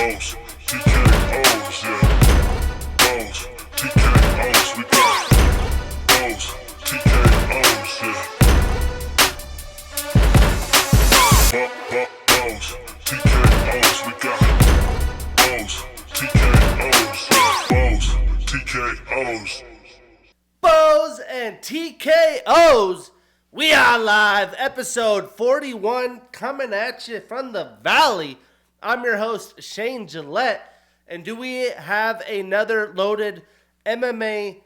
Bows, TKOs, yeah. Bows, TKOs, we got Bows, TKOs, yeah. Bows, TKOs, we got Bows, TKOs, yeah. Bows, TKOs. Bows and TKOs, we are live, episode 41, coming at you from the Valley. I'm your host, Shane Gillette, and do we have another loaded MMA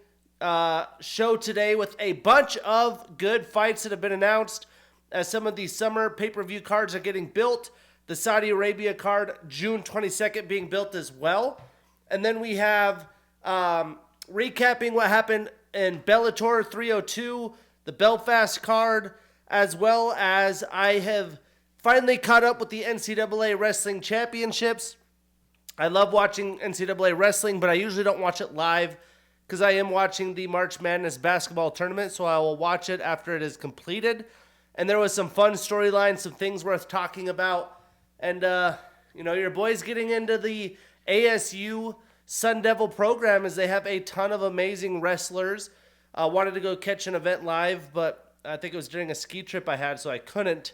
show today with a bunch of good fights that have been announced as some of these summer pay-per-view cards are getting built. The Saudi Arabia card, June 22nd, being built as well. And then we have recapping what happened in Bellator 302, the Belfast card, as well as I have finally caught up with the NCAA Wrestling Championships. I love watching NCAA Wrestling, but I usually don't watch it live because I am watching the March Madness basketball tournament, so I will watch it after it is completed. And there was some fun storylines, some things worth talking about. And, your boy's getting into the ASU Sun Devil program as they have a ton of amazing wrestlers. Wanted to go catch an event live, but I think it was during a ski trip I had, so I couldn't.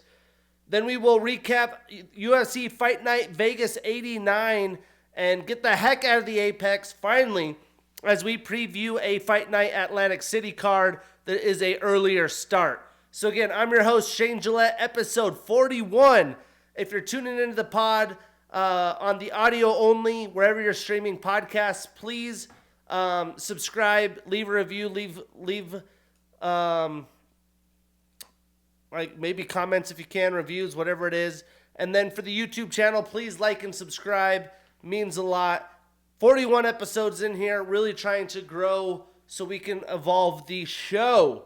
Then we will recap UFC Fight Night Vegas 89 and get the heck out of the Apex finally as we preview a Fight Night Atlantic City card that is a earlier start. So again, I'm your host, Shane Gillette, episode 41. If you're tuning into the pod on the audio only, wherever you're streaming podcasts, please subscribe, leave a review, leave like maybe comments if you can, reviews, whatever it is. And then for the YouTube channel, please like and subscribe. Means a lot. 41 episodes in here, really trying to grow so we can evolve the show.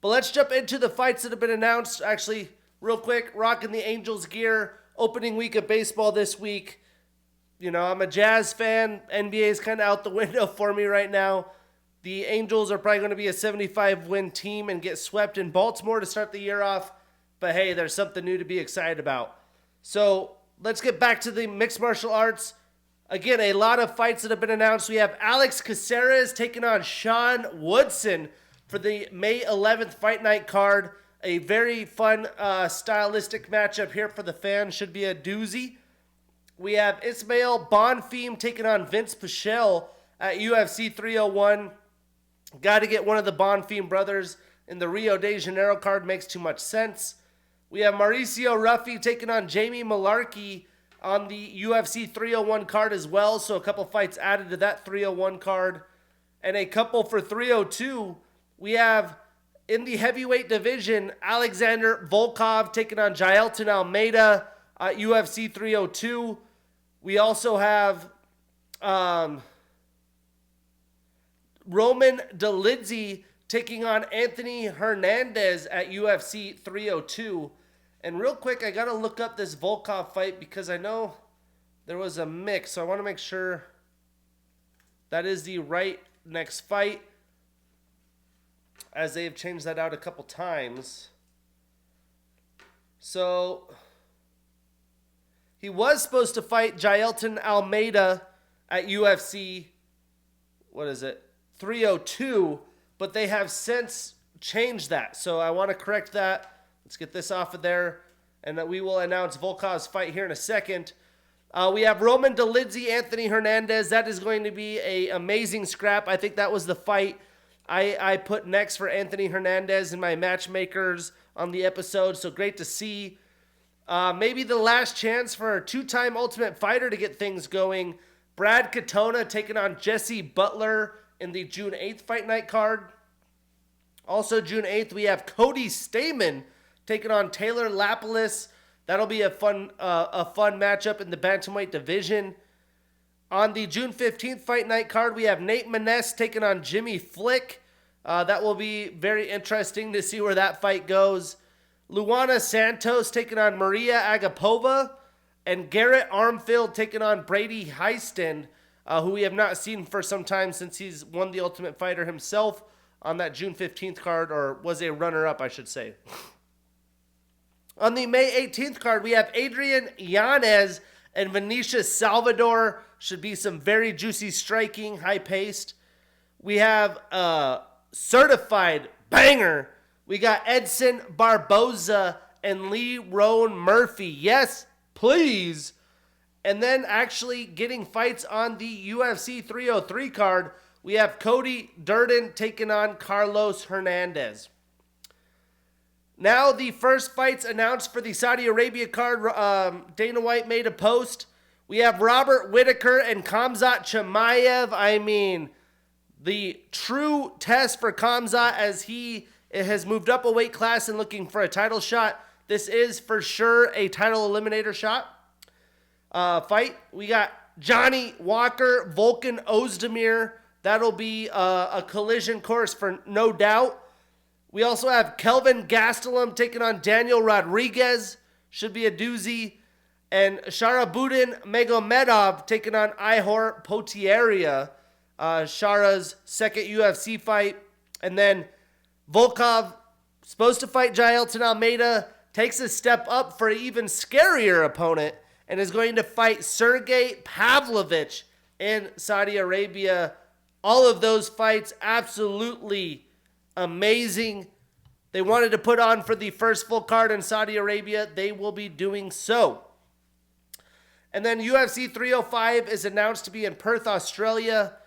But let's jump into the fights that have been announced. Actually, real quick, rocking the Angels gear. Opening week of baseball this week. You know, I'm a Jazz fan. NBA is kind of out the window for me right now. The Angels are probably going to be a 75-win team and get swept in Baltimore to start the year off. But hey, there's something new to be excited about. So let's get back to the mixed martial arts. Again, a lot of fights that have been announced. We have Alex Caceres taking on Sean Woodson for the May 11th Fight Night card. A very fun stylistic matchup here for the fans. Should be a doozy. We have Ismail Bonfim taking on Vince Pichel at UFC 301. Got to get one of the Bonfim brothers in the Rio de Janeiro card. Makes too much sense. We have Mauricio Ruffy taking on Jamie Malarkey on the UFC 301 card as well. So a couple fights added to that 301 card. And a couple for 302. We have, in the heavyweight division, Alexander Volkov taking on Jailton Almeida at UFC 302. We also have Roman Dolidze taking on Anthony Hernandez at UFC 302. And real quick, I got to look up this Volkov fight because I know there was a mix. So I want to make sure that is the right next fight, as they've changed that out a couple times. So he was supposed to fight Jailton Almeida at UFC, 302, but they have since changed that. So I want to correct that. Let's get this off of there, and we will announce Volkov's fight here in a second. We have Roman Dolidze, Anthony Hernandez. That is going to be an amazing scrap. I think that was the fight I put next for Anthony Hernandez in my matchmakers on the episode. So great to see. Maybe the last chance for a two-time Ultimate Fighter to get things going. Brad Katona taking on Jesse Butler in the June 8th Fight Night card. Also June 8th, we have Cody Stamann taking on Taylor Lapilus. That'll be a fun matchup in the bantamweight division. On the June 15th Fight Night card, we have Nate Maness taking on Jimmy Flick. That will be very interesting to see where that fight goes. Luana Santos taking on Maria Agapova. And Garrett Armfield taking on Brady Heiston, who we have not seen for some time since he's won the Ultimate Fighter himself on that June 15th card, or was a runner-up, I should say. On the May 18th card, we have Adrian Yanez And Vinicius Salvador should be some very juicy striking, high-paced. We have a certified banger. We got Edson Barboza and Lee Rowan Murphy. Yes, please. And then actually getting fights on the UFC 303 card, we have Cody Durden taking on Carlos Hernandez. Now the first fights announced for the Saudi Arabia card. Dana White made a post. We have Robert Whittaker and Khamzat Chimaev. I mean, the true test for Khamzat as he has moved up a weight class and looking for a title shot. This is for sure a title eliminator shot. Fight. We got Johnny Walker, Volkan Ozdemir. That'll be a collision course for no doubt. We also have Kelvin Gastelum taking on Daniel Rodriguez. Should be a doozy. And Sharabudin Magomedov taking on Ihor Potieria. Shara's second UFC fight. And then Volkov, supposed to fight Jailton Almeida, takes a step up for an even scarier opponent and is going to fight Sergey Pavlovich in Saudi Arabia. All of those fights absolutely amazing. They wanted to put on for the first full card in Saudi Arabia. They will be doing so. And then UFC 305 is announced to be in Perth, Australia.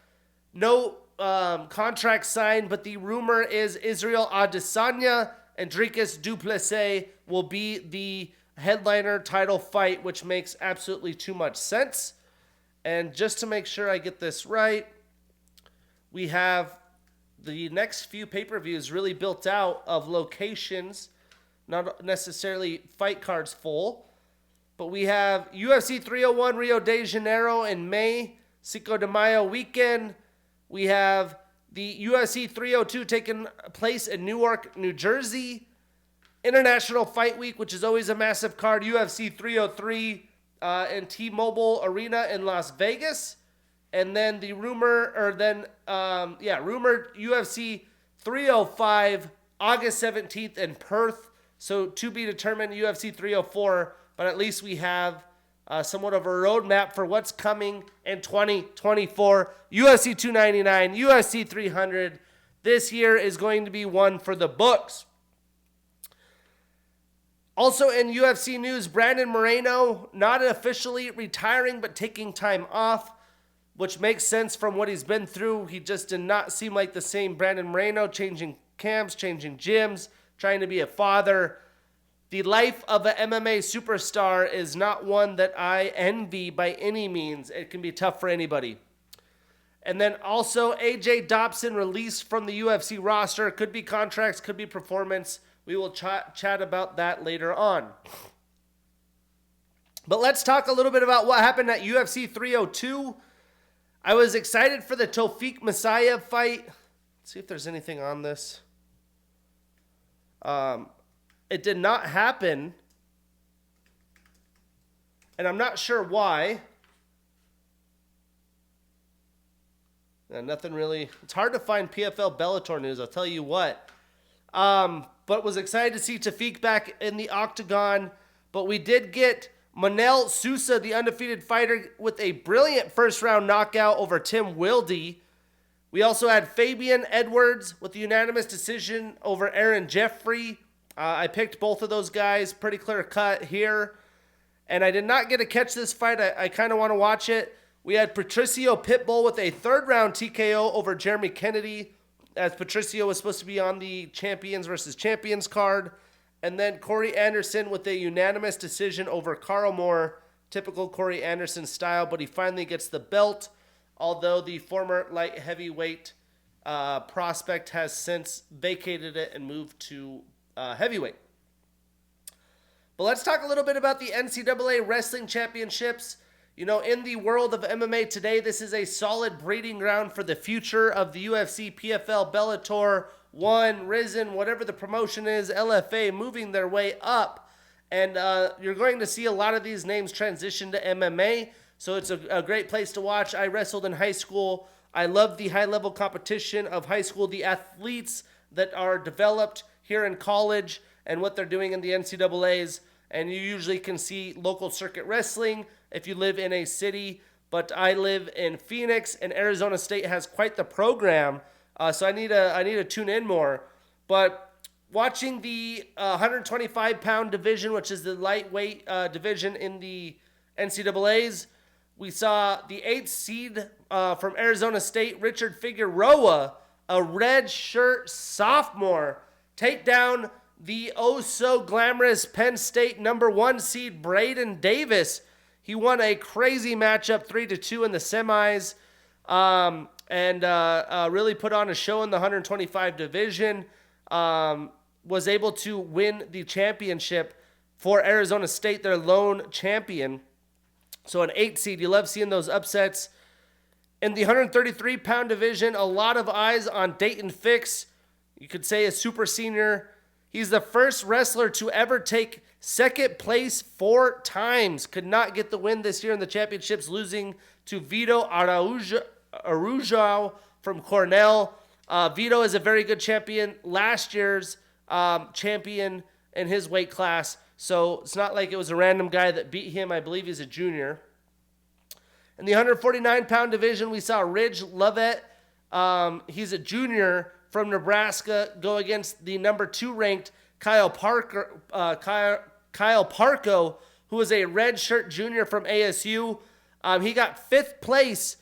No contract signed, but the rumor is Israel Adesanya and Dricus du Plessis will be the headliner title fight, which makes absolutely too much sense. And just to make sure I get this right, we have the next few pay-per-views really built out of locations, not necessarily fight cards full. But we have UFC 301 Rio de Janeiro in May, Cinco de Mayo weekend. We have the UFC 302 taking place in Newark, New Jersey. International Fight Week, which is always a massive card, UFC 303 in T-Mobile Arena in Las Vegas. And then the rumored UFC 305 August 17th in Perth. So to be determined UFC 304, but at least we have somewhat of a roadmap for what's coming in 2024. UFC 299, UFC 300. This year is going to be one for the books. Also in UFC news, Brandon Moreno not officially retiring, but taking time off, which makes sense from what he's been through. He just did not seem like the same Brandon Moreno, changing camps, changing gyms, trying to be a father. The life of an MMA superstar is not one that I envy by any means. It can be tough for anybody. And then also AJ Dobson released from the UFC roster. Could be contracts, could be performance. We will chat about that later on. But let's talk a little bit about what happened at UFC 302. I was excited for the Tawfiq Massayev fight. Let's see if there's anything on this. It did not happen, and I'm not sure why. Nothing really. It's hard to find PFL Bellator news, I'll tell you what. But was excited to see Tawfiq back in the octagon. But we did get Manel Sousa, the undefeated fighter, with a brilliant first-round knockout over Tim Wilde. We also had Fabian Edwards with a unanimous decision over Aaron Jeffrey. I picked both of those guys, pretty clear cut here. And I did not get to catch this fight. I kind of want to watch it. We had Patricio Pitbull with a third-round TKO over Jeremy Kennedy, as Patricio was supposed to be on the Champions versus Champions card. And then Corey Anderson with a unanimous decision over Carl Moore, typical Corey Anderson style, but he finally gets the belt, although the former light heavyweight prospect has since vacated it and moved to heavyweight. But let's talk a little bit about the NCAA Wrestling Championships. You know, in the world of MMA today, this is a solid breeding ground for the future of the UFC, PFL, Bellator, One, Risen, whatever the promotion is, LFA, moving their way up. And you're going to see a lot of these names transition to MMA. So it's a great place to watch. I wrestled in high school. I love the high-level competition of high school, the athletes that are developed here in college and what they're doing in the NCAAs. And you usually can see local circuit wrestling if you live in a city, but I live in Phoenix, and Arizona State has quite the program. So I need to tune in more. But watching the 125-pound division, which is the lightweight division in the NCAAs, we saw the 8th seed from Arizona State, Richard Figueroa, a red shirt sophomore, take down the oh-so-glamorous Penn State number 1 seed, Braden Davis. He won a crazy matchup, 3-2 in the semis, and really put on a show in the 125 division. Was able to win the championship for Arizona State, their lone champion. So an 8 seed, you love seeing those upsets. In the 133-pound division, a lot of eyes on Dayton Fix. You could say a super senior. He's the first wrestler to ever take second place 4 times. Could not get the win this year in the championships, losing to Vito Araujo from Cornell. Vito is a very good champion. Last year's champion in his weight class. So it's not like it was a random guy that beat him. I believe he's a junior. In the 149-pound division, we saw Ridge Lovett. He's a junior from Nebraska, go against the number 2 ranked Kyle Parco, who is a red shirt junior from ASU. He got 5th place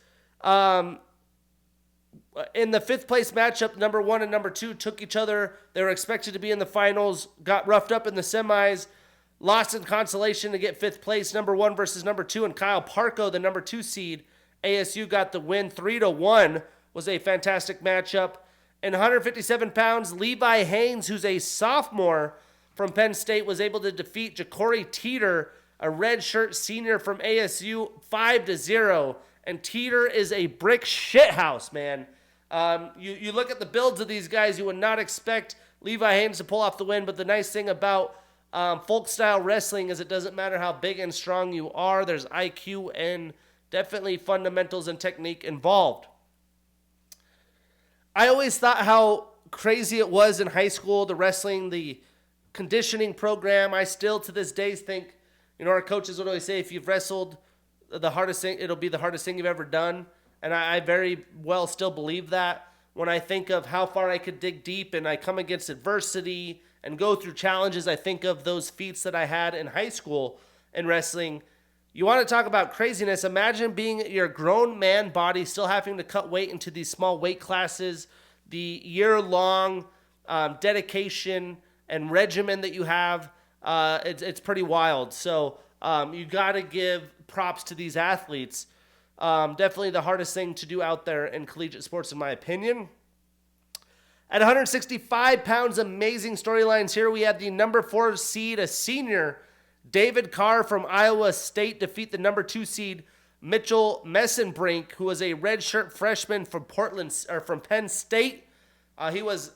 in the 5th place matchup. Number 1 and number 2 took each other. They were expected to be in the finals, got roughed up in the semis, lost in consolation to get 5th place. Number 1 versus number 2, and Kyle Parco, the number 2 seed, ASU got the win. 3-1 was a fantastic matchup. In 157 pounds, Levi Haynes, who's a sophomore from Penn State, was able to defeat Ja'Cory Teeter, a red shirt senior from ASU, 5-0. And Teeter is a brick shithouse, man. You look at the builds of these guys, you would not expect Levi Haynes to pull off the win, but the nice thing about folk-style wrestling is it doesn't matter how big and strong you are. There's IQ and definitely fundamentals and technique involved. I always thought how crazy it was in high school, the wrestling, the conditioning program. I still, to this day, think, our coaches would always say, if you've wrestled the hardest thing, it'll be the hardest thing you've ever done. And I very well still believe that. When I think of how far I could dig deep and I come against adversity and go through challenges, I think of those feats that I had in high school in wrestling. You want to talk about craziness. Imagine being your grown man body, still having to cut weight into these small weight classes, the year-long dedication and regimen that you have. It's pretty wild. So you got to give props to these athletes. Definitely the hardest thing to do out there in collegiate sports, in my opinion. At 165 pounds, amazing storylines here. We had the number 4 seed, a senior, David Carr from Iowa State, defeat the number 2 seed, Mitchell Messenbrink, who was a redshirt freshman from from Penn State. He was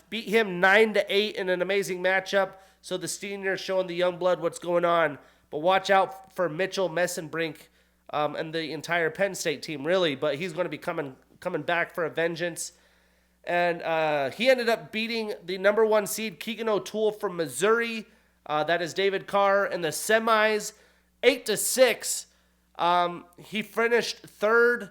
beat him 9-8 in an amazing matchup. So the senior showing the young blood what's going on. But watch out for Mitchell Messenbrink and the entire Penn State team, really. But he's going to be coming back for a vengeance. And he ended up beating the number 1 seed, Keegan O'Toole from Missouri. That is David Carr in the semis, 8-6. He finished 3rd.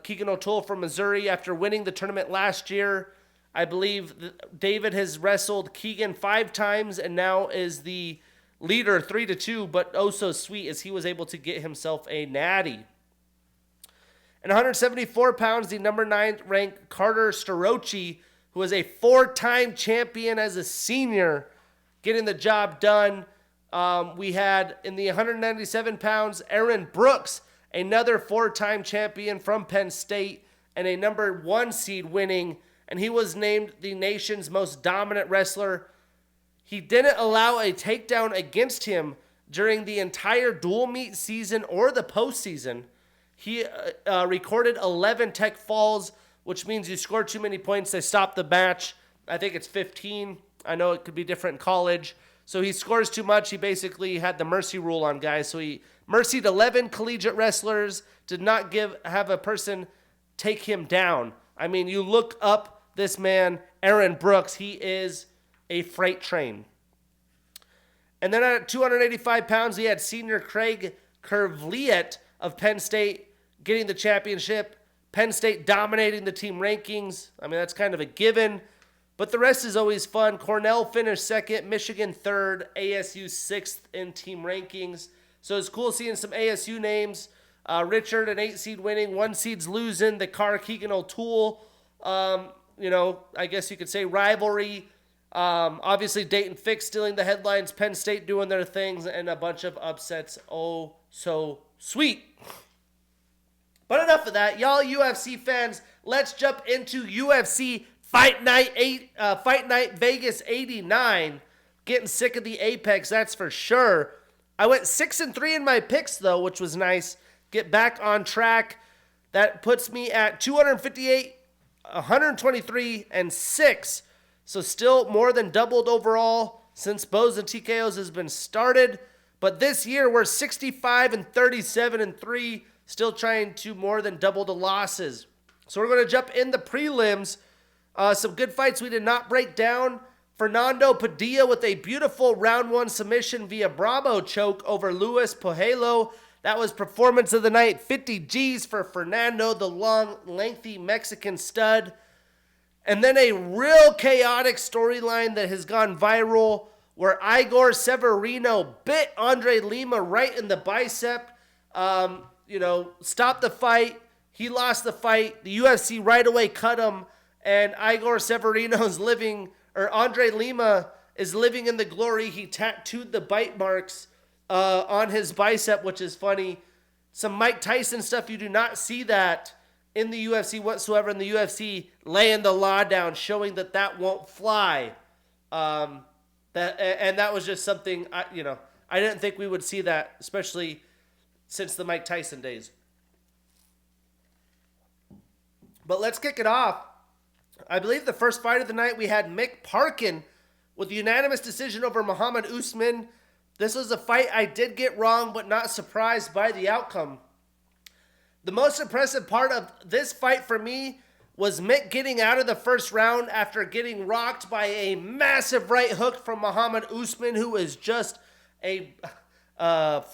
Keegan O'Toole from Missouri, after winning the tournament last year. I believe David has wrestled Keegan 5 times and now is the leader, 3-2. But oh so sweet as he was able to get himself a natty. And 174 pounds, the number 9 ranked Carter Starocci, who is a 4-time champion as a senior, getting the job done. We had, in the 197 pounds, Aaron Brooks, another 4-time champion from Penn State, and a number 1 seed winning, and he was named the nation's most dominant wrestler. He didn't allow a takedown against him during the entire dual meet season or the postseason. He recorded 11 tech falls, which means you score too many points, they stop the match. I think it's 15. I know it could be different in college. So he scores too much. He basically had the mercy rule on guys. So he mercied 11 collegiate wrestlers, did not have a person take him down. I mean, you look up this man, Aaron Brooks. He is a freight train. And then at 285 pounds, he had senior Craig Kervliet of Penn State getting the championship. Penn State dominating the team rankings. I mean, that's kind of a given. But the rest is always fun. Cornell finished second, Michigan third, ASU sixth in team rankings. So it's cool seeing some ASU names. Richard, an 8 seed winning, 1 seed's losing. The Carr Keegan O'Toole, I guess you could say rivalry. Obviously, Dayton Fix stealing the headlines, Penn State doing their things, and a bunch of upsets. Oh, so sweet. But enough of that. Y'all UFC fans, let's jump into UFC Fight Night Vegas 89. Getting sick of the Apex, that's for sure. I went 6-3 in my picks, though, which was nice. Get back on track. That puts me at 258, 123, and 6. So still more than doubled overall since BowsandTkos has been started. But this year we're 65 and 37 and 3, still trying to more than double the losses. So we're going to jump in the prelims. Some good fights we did not break down. Fernando Padilla with a beautiful round 1 submission via Bravo choke over Luis Pujelo. That was performance of the night. 50 G's for Fernando, the long, lengthy Mexican stud. And then a real chaotic storyline that has gone viral where Igor Severino bit Andre Lima right in the bicep. Stopped the fight. He lost the fight. The UFC right away cut him. And Igor Severino's Andre Lima is living in the glory. He tattooed the bite marks on his bicep, which is funny. Some Mike Tyson stuff, you do not see that in the UFC whatsoever. In the UFC, laying the law down, showing that won't fly. That was just something, I didn't think we would see that, especially since the Mike Tyson days. But let's kick it off. I believe the first fight of the night we had Mick Parkin with a unanimous decision over Muhammad Usman. This was a fight I did get wrong, but not surprised by the outcome. The most impressive part of this fight for me was Mick getting out of the first round after getting rocked by a massive right hook from Muhammad Usman, who is just a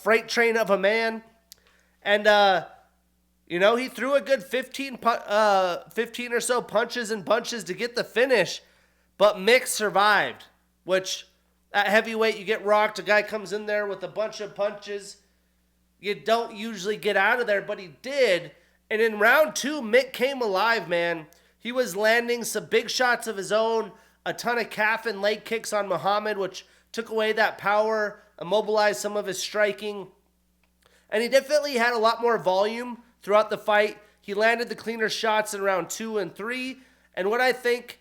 freight train of a man. And, he threw a good 15 or so punches and bunches to get the finish, but Mick survived, which at heavyweight, you get rocked. A guy comes in there with a bunch of punches. You don't usually get out of there, but he did. And in round 2, Mick came alive, man. He was landing some big shots of his own, a ton of calf and leg kicks on Muhammad, which took away that power, immobilized some of his striking. And he definitely had a lot more volume throughout the fight. He landed the cleaner shots in round 2 and 3. And what I think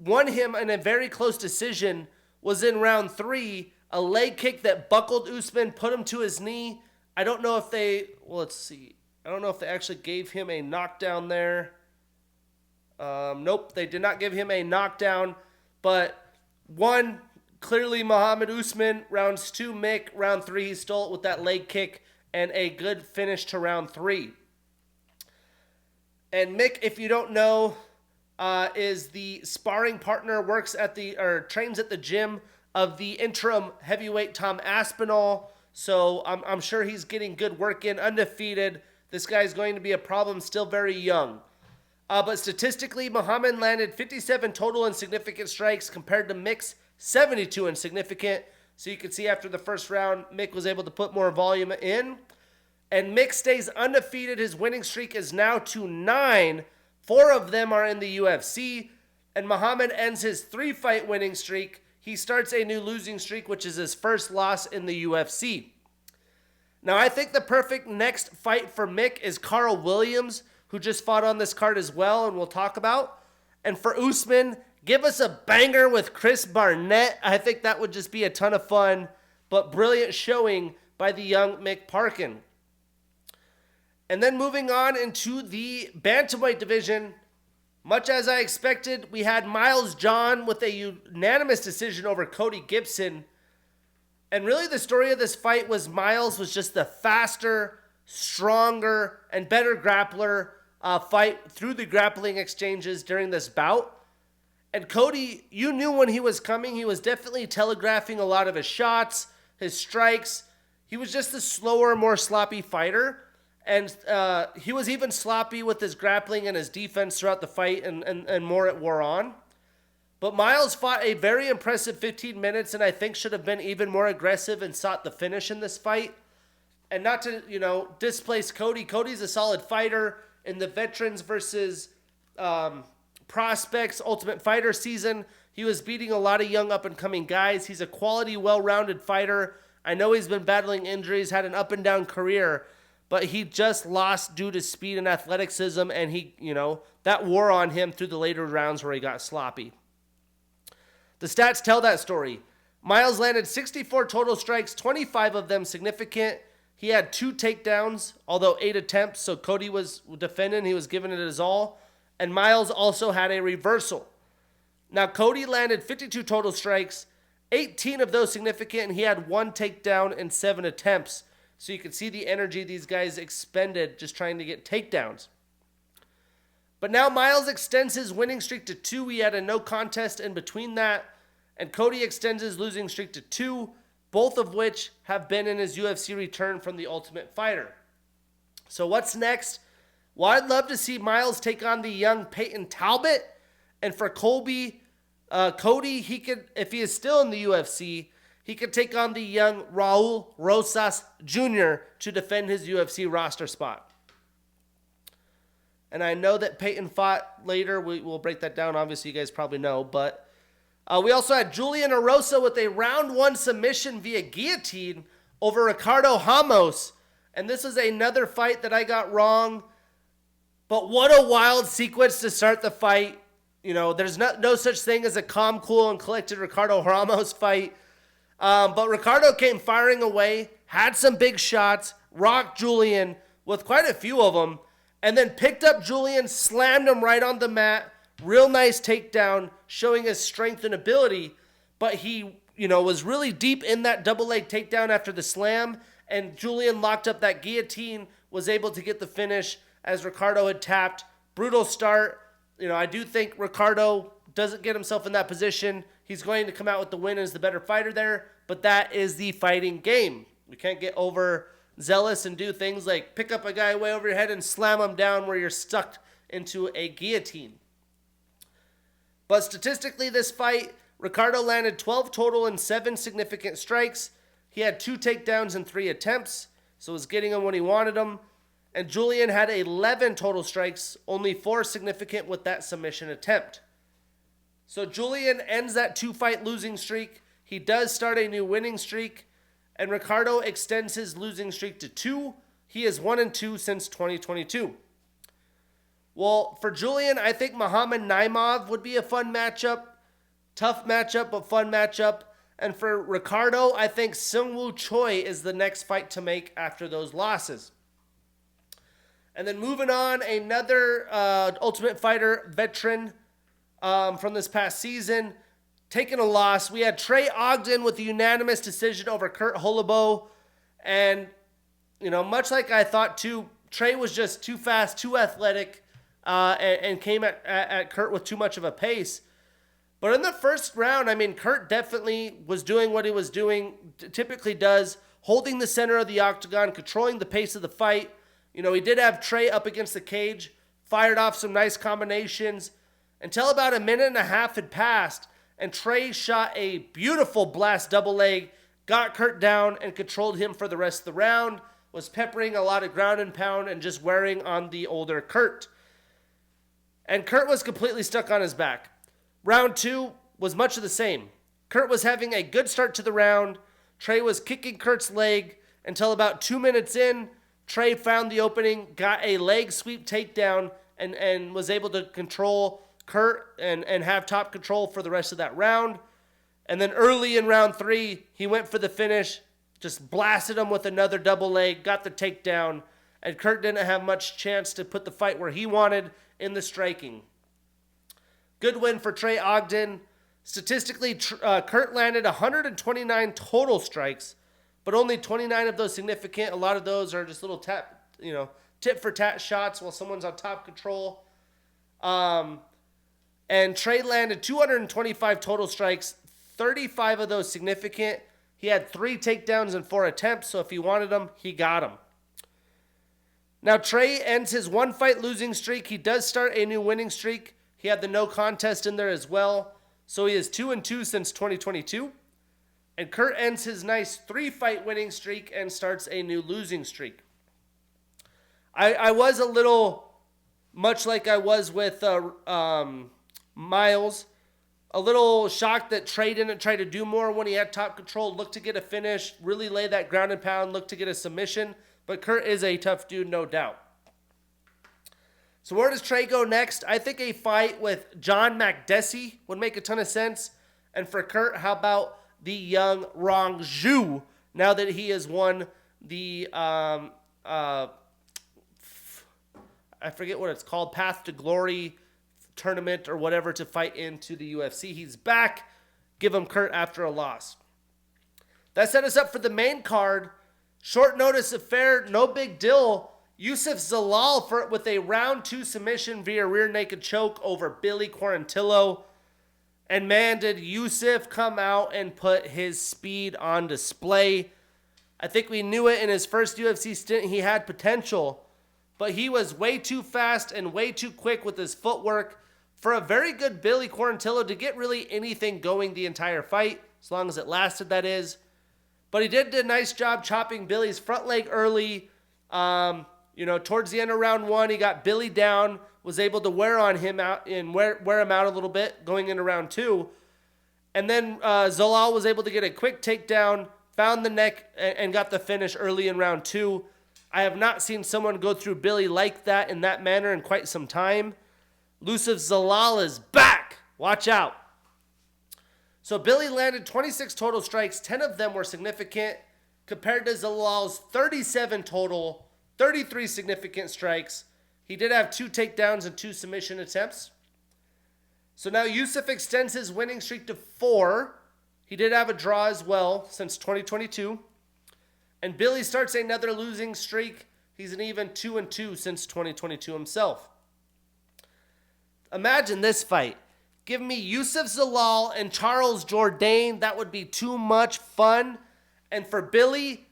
won him in a very close decision was in round 3, a leg kick that buckled Usman, put him to his knee. I don't know if they actually gave him a knockdown there. Nope, they did not give him a knockdown. But 1, clearly Muhammad Usman. Rounds 2, Mick. Round 3, he stole it with that leg kick. And a good finish to round 3. And Mick, if you don't know, is the sparring partner, trains at the gym of the interim heavyweight Tom Aspinall. So I'm sure he's getting good work in, undefeated. This guy's going to be a problem, still very young. But statistically, Muhammad landed 57 total insignificant strikes compared to Mick's 72 insignificant. So you can see after the first round, Mick was able to put more volume in. And Mick stays undefeated. His winning streak is now to 9. 4 of them are in the UFC. And Muhammad ends his 3-fight winning streak. He starts a new losing streak, which is his first loss in the UFC. Now, I think the perfect next fight for Mick is Carl Williams, who just fought on this card as well, and we'll talk about. And for Usman, give us a banger with Chris Barnett. I think that would just be a ton of fun, but brilliant showing by the young Mick Parkin. And then moving on into the bantamweight division, much as I expected, we had Miles John with a unanimous decision over Cody Gibson. And really the story of this fight was Miles was just the faster, stronger, and better grappler fight through the grappling exchanges during this bout. And Cody, you knew when he was coming. He was definitely telegraphing a lot of his shots, his strikes. He was just a slower, more sloppy fighter. And he was even sloppy with his grappling and his defense throughout the fight, and more it wore on. But Miles fought a very impressive 15 minutes, and I think should have been even more aggressive and sought the finish in this fight. And not to, displace Cody. Cody's a solid fighter in the veterans versus prospects Ultimate Fighter season. He was beating a lot of young up-and-coming guys. He's a quality, well-rounded fighter. I know he's been battling injuries, had an up-and-down career, but he just lost due to speed and athleticism, and that wore on him through the later rounds where he got sloppy. The stats tell that story. Miles landed 64 total strikes, 25 of them significant. He had 2 takedowns, although 8 attempts, so Cody was defending. He was giving it his all. And Miles also had a reversal. Now, Cody landed 52 total strikes, 18 of those significant, and he had 1 takedown and 7 attempts. So you can see the energy these guys expended just trying to get takedowns. But now Miles extends his winning streak to 2. He had a no contest in between that. And Cody extends his losing streak to 2, both of which have been in his UFC return from the Ultimate Fighter. So what's next? Well, I'd love to see Miles take on the young Peyton Talbot. And for Cody, he could, if he is still in the UFC, he could take on the young Raul Rosas Jr. to defend his UFC roster spot. And I know that Peyton fought later. We'll break that down. Obviously, you guys probably know. But we also had Julian Erosa with a round 1 submission via guillotine over Ricardo Ramos. And this is another fight that I got wrong. But what a wild sequence to start the fight. There's no such thing as a calm, cool, and collected Ricardo Ramos fight. But Ricardo came firing away, had some big shots, rocked Julian with quite a few of them, and then picked up Julian, slammed him right on the mat. Real nice takedown, showing his strength and ability. But he, was really deep in that double leg takedown after the slam, and Julian locked up that guillotine, was able to get the finish as Ricardo had tapped. Brutal start. I do think Ricardo doesn't get himself in that position. He's going to come out with the win as the better fighter there, but that is the fighting game. We can't get overzealous and do things like pick up a guy way over your head and slam him down where you're stuck into a guillotine. But statistically, this fight, Ricardo landed 12 total and 7 significant strikes. He had 2 takedowns and 3 attempts, so was getting him when he wanted him. And Julian had 11 total strikes, only 4 significant with that submission attempt. So Julian ends that 2-fight losing streak. He does start a new winning streak, and Ricardo extends his losing streak to 2. He is 1-2 since 2022. Well, for Julian, I think Muhammad Naimov would be a fun matchup. Tough matchup, but fun matchup. And for Ricardo, I think Seungwoo Choi is the next fight to make after those losses. And then moving on, another Ultimate Fighter veteran from this past season, taking a loss. We had Trey Ogden with a unanimous decision over Kurt Holobo. And, much like I thought too, Trey was just too fast, too athletic, and came at Kurt with too much of a pace. But in the first round, Kurt definitely was doing what he was doing, typically does, holding the center of the octagon, controlling the pace of the fight. He did have Trey up against the cage, fired off some nice combinations until about a minute and a half had passed, and Trey shot a beautiful blast double leg, got Kurt down, and controlled him for the rest of the round, was peppering a lot of ground and pound and just wearing on the older Kurt. And Kurt was completely stuck on his back. Round 2 was much of the same. Kurt was having a good start to the round. Trey was kicking Kurt's leg until about 2 minutes in. Trey found the opening, got a leg sweep takedown, and was able to control Kurt and have top control for the rest of that round. And then early in round 3, he went for the finish, just blasted him with another double leg, got the takedown, and Kurt didn't have much chance to put the fight where he wanted in the striking. Good win for Trey Ogden. Statistically, Kurt landed 129 total strikes, but only 29 of those significant. A lot of those are just little tit for tat shots while someone's on top control. And Trey landed 225 total strikes, 35 of those significant. He had 3 takedowns in 4 attempts, so if he wanted them, he got them. Now, Trey ends his 1-fight losing streak. He does start a new winning streak. He had the no contest in there as well. So he is 2-2 since 2022. And Kurt ends his nice 3-fight winning streak and starts a new losing streak. I was a little, much like I was with Miles, a little shocked that Trey didn't try to do more when he had top control, looked to get a finish, really lay that ground and pound, looked to get a submission. But Kurt is a tough dude, no doubt. So where does Trey go next? I think a fight with John Makdessi would make a ton of sense. And for Kurt, how about the young Rong Zhu, now that he has won the, I forget what it's called, Path to Glory tournament or whatever, to fight into the UFC. He's back. Give him Kurt after a loss. That set us up for the main card. Short notice affair, no big deal. Yusuf Zalal with a round 2 submission via rear naked choke over Billy Quarantillo. And man, did Yusuf come out and put his speed on display. I think we knew it in his first UFC stint. He had potential, but he was way too fast and way too quick with his footwork for a very good Billy Quarantillo to get really anything going the entire fight, as long as it lasted, that is. But he did a nice job chopping Billy's front leg early. Towards the end of round 1, he got Billy down, was able to wear him out a little bit going into round 2. And then Zalal was able to get a quick takedown, found the neck, and got the finish early in round 2. I have not seen someone go through Billy like that in that manner in quite some time. Yusuf Zalal is back. Watch out. So Billy landed 26 total strikes. 10 of them were significant, compared to Zalal's 37 total, 33 significant strikes. He did have 2 takedowns and 2 submission attempts. So now Yusuf extends his winning streak to 4. He did have a draw as well since 2022. And Billy starts another losing streak. He's an even 2-2 since 2022 himself. Imagine this fight. Give me Yusuf Zalal and Charles Jourdain. That would be too much fun. And for Billy,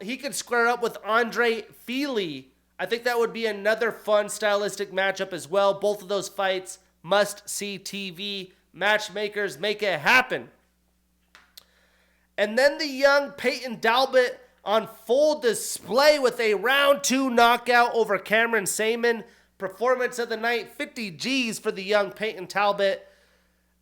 he could square up with Andre Fili. I think that would be another fun stylistic matchup as well. Both of those fights, must-see TV. Matchmakers, make it happen. And then the young Peyton Talbot on full display with a round 2 knockout over Cameron Saman. Performance of the night, 50 G's for the young Peyton Talbot.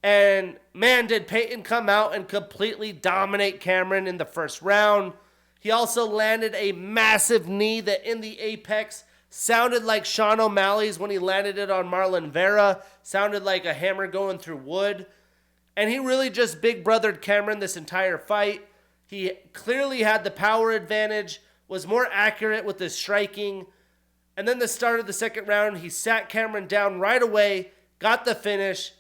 And man, did Peyton come out and completely dominate Cameron in the first round. He also landed a massive knee that in the apex sounded like Sean O'Malley's when he landed it on Marlon Vera. Sounded like a hammer going through wood. And he really just big brothered Cameron this entire fight. He clearly had the power advantage, was more accurate with his striking. And then the start of the second round, he sat Cameron down right away, got the finish.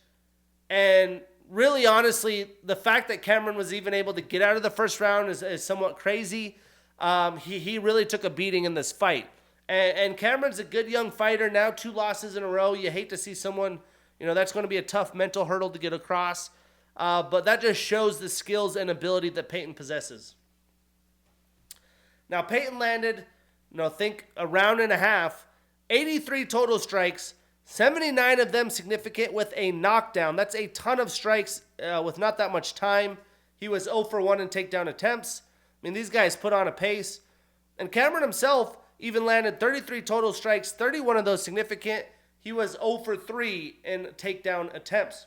And really, honestly, the fact that Cameron was even able to get out of the first round is somewhat crazy. He really took a beating in this fight. And Cameron's a good young fighter now, 2 losses in a row. You hate to see someone, that's going to be a tough mental hurdle to get across. But that just shows the skills and ability that Peyton possesses. Now, Peyton landed, think a round and a half, 83 total strikes, 79 of them significant with a knockdown. That's a ton of strikes with not that much time. He was 0 for 1 in takedown attempts. I mean, these guys put on a pace. And Cameron himself even landed 33 total strikes, 31 of those significant. He was 0 for 3 in takedown attempts.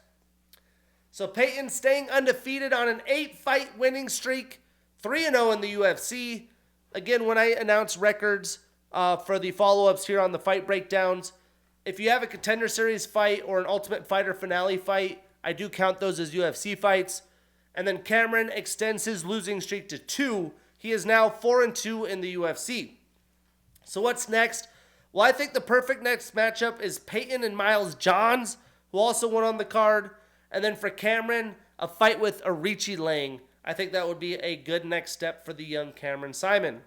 So Peyton staying undefeated on an 8-fight winning streak, 3-0 in the UFC. Again, when I announce records for the follow-ups here on the fight breakdowns, if you have a Contender Series fight or an Ultimate Fighter finale fight, I do count those as UFC fights. And then Cameron extends his losing streak to 2. He is now 4-2 in the UFC. So what's next? Well, I think the perfect next matchup is Peyton and Miles Johns, who also went on the card. And then for Cameron, a fight with Arichi Lang. I think that would be a good next step for the young Cameron Simon.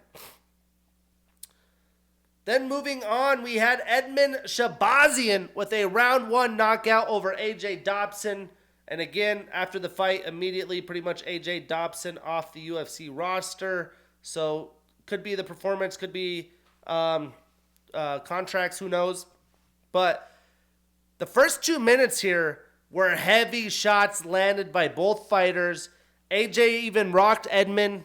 Then moving on, we had Edmund Shabazian with a round 1 knockout over AJ Dobson. And again, after the fight, immediately pretty much A.J. Dobson off the UFC roster. So could be the performance, could be contracts, who knows. But the first 2 minutes here were heavy shots landed by both fighters. A.J. even rocked Edmund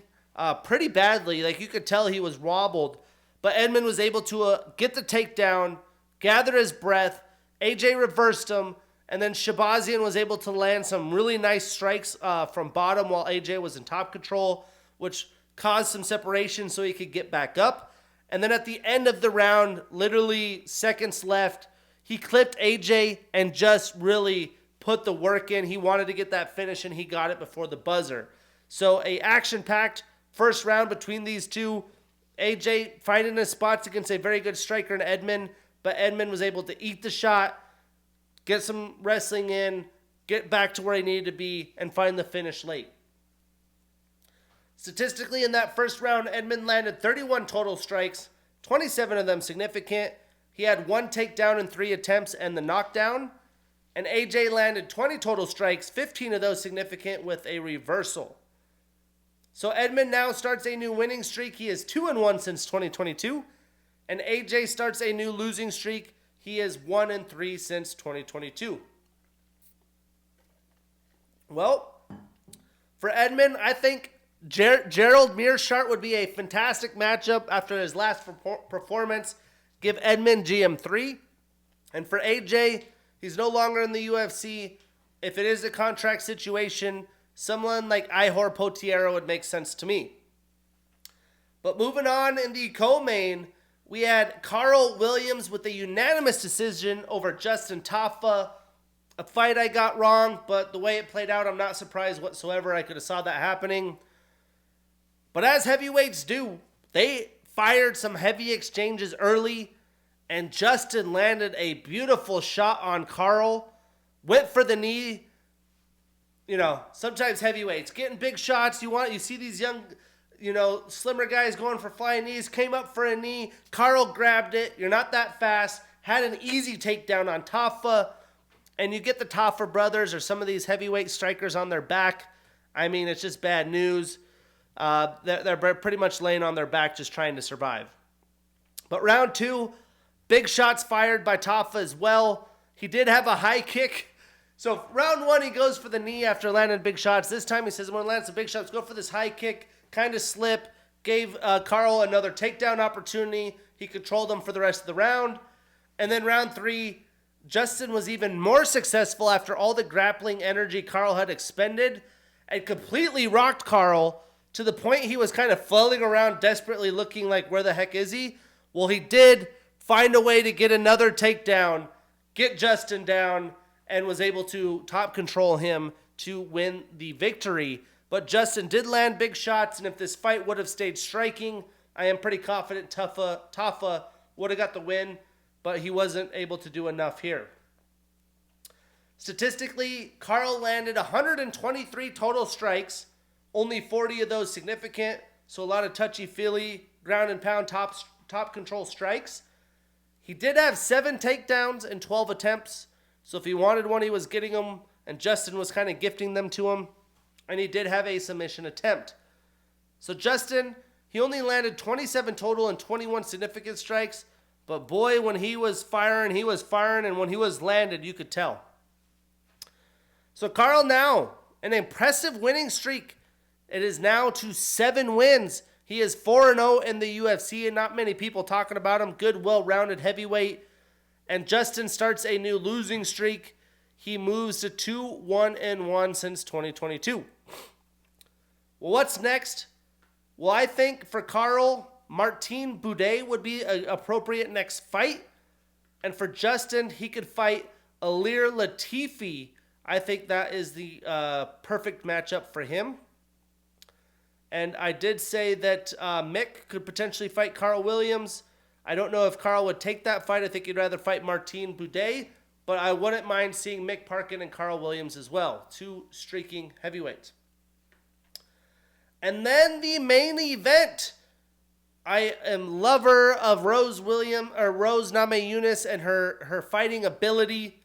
pretty badly. Like, you could tell he was wobbled. But Edmund was able to get the takedown, gather his breath. A.J. reversed him. And then Shabazian was able to land some really nice strikes from bottom while A.J. was in top control, which caused some separation so he could get back up. And then at the end of the round, literally seconds left, he clipped A.J. and just really put the work in. He wanted to get that finish, and he got it before the buzzer. So a action-packed first round between these two. A.J. finding his spots against a very good striker in Edmund, but Edmund was able to eat the shot, get some wrestling in, get back to where he needed to be, and find the finish late. Statistically, in that first round, Edmund landed 31 total strikes, 27 of them significant. He had 1 takedown in 3 attempts and the knockdown. And A.J. landed 20 total strikes, 15 of those significant with a reversal. So Edmund now starts a new winning streak. He is 2-1 since 2022. And A.J. starts a new losing streak. He is 1-3 since 2022. Well, for Edmund, I think Gerald Mearshart would be a fantastic matchup after his last performance. Give Edmund GM3. And for AJ, he's no longer in the UFC. If it is a contract situation, someone like Ihor Potierra would make sense to me. But moving on in the co-main, we had Carl Williams with a unanimous decision over Justin Tafa. A fight I got wrong, but the way it played out, I'm not surprised whatsoever. I could have saw that happening. But as heavyweights do, they fired some heavy exchanges early, and Justin landed a beautiful shot on Carl. Went for the knee. You know, sometimes heavyweights getting big shots. You see these young, slimmer guys going for flying knees. Came up for a knee. Carl grabbed it. You're not that fast. Had an easy takedown on Tafa. And you get the Tafa brothers or some of these heavyweight strikers on their back. I mean, it's just bad news. They're pretty much laying on their back just trying to survive. But round 2, big shots fired by Tafa as well. He did have a high kick. So round 1, he goes for the knee after landing big shots. This time he says, when I land some big shots, go for this high kick, kind of slip. Gave Carl another takedown opportunity. He controlled him for the rest of the round. And then round 3, Justin was even more successful after all the grappling energy Carl had expended and completely rocked Carl to the point he was kind of flailing around desperately looking like, where the heck is he? Well, he did find a way to get another takedown, get Justin down, and was able to top control him to win the victory. But Justin did land big shots, and if this fight would have stayed striking, I am pretty confident Tafa would have got the win, but he wasn't able to do enough here. Statistically, Carl landed 123 total strikes, only 40 of those significant, so a lot of touchy-feely, ground and pound top control strikes. He did have 7 takedowns in 12 attempts, so if he wanted one, he was getting them, and Justin was kind of gifting them to him, and he did have a submission attempt. So Justin, he only landed 27 total and 21 significant strikes, but boy, when he was firing, and when he was landed, you could tell. So Carl now, an impressive winning streak. It is now to 7 wins. He is 4-0 in the UFC, and not many people talking about him. Good, well-rounded heavyweight. And Justin starts a new losing streak. He moves to 2-1-1 since 2022. Well, what's next? Well, I think for Carl, Martin Boudet would be an appropriate next fight. And for Justin, he could fight Alir Latifi. I think that is the perfect matchup for him. And I did say that Mick could potentially fight Carl Williams. I don't know if Carl would take that fight. I think he'd rather fight Martin Boudet. But I wouldn't mind seeing Mick Parkin and Carl Williams as well. 2 streaking heavyweights. And then the main event. I am lover of Rose Namajunas and her fighting ability.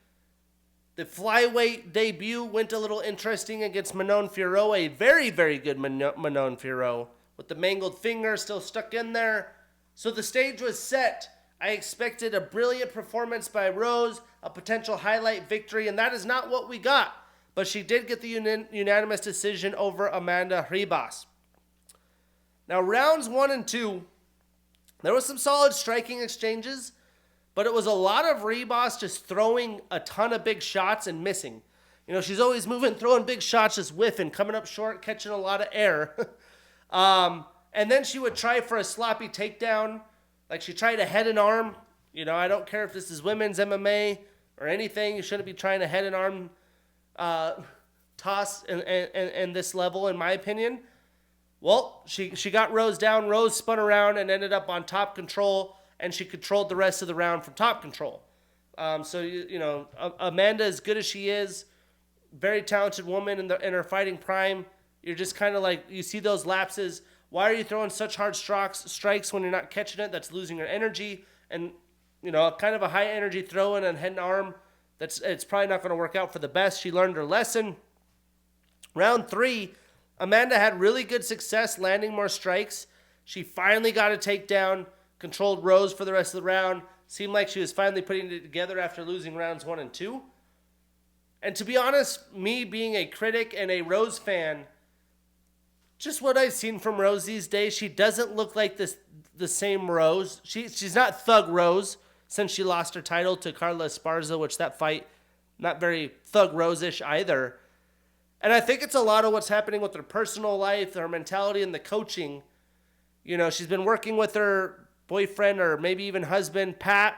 The flyweight debut went a little interesting against Manon Fiorot, a very, very good Manon Fiorot, with the mangled finger still stuck in there. So the stage was set. I expected a brilliant performance by Rose, a potential highlight victory, and that is not what we got. But she did get the unanimous decision over Amanda Ribas. Now, rounds 1 and 2, there was some solid striking exchanges, but it was a lot of Ribas just throwing a ton of big shots and missing. You know, she's always moving, throwing big shots, just whiffing, coming up short, catching a lot of air. And then she would try for a sloppy takedown. Like she tried a head and arm. You know, I don't care if this is women's MMA or anything. You shouldn't be trying a head and arm toss in this level, in my opinion. Well, she got Rose down. Rose spun around and ended up on top control, and she controlled the rest of the round from top control. So, you know, Amanda, as good as she is, very talented woman in her fighting prime, you're just kind of like, you see those lapses. Why are you throwing such hard strikes when you're not catching it? That's losing your energy. And, you know, kind of a high energy throw in and head and arm, it's probably not going to work out for the best. She learned her lesson. Round 3, Amanda had really good success landing more strikes. She finally got a takedown, controlled Rose for the rest of the round. Seemed like she was finally putting it together after losing rounds 1 and 2. And to be honest, me being a critic and a Rose fan, just what I've seen from Rose these days, she doesn't look like the same Rose. She's not Thug Rose since she lost her title to Carla Esparza, which that fight, not very Thug Rose-ish either. And I think it's a lot of what's happening with her personal life, her mentality, and the coaching. You know, she's been working with her boyfriend or maybe even husband, Pat.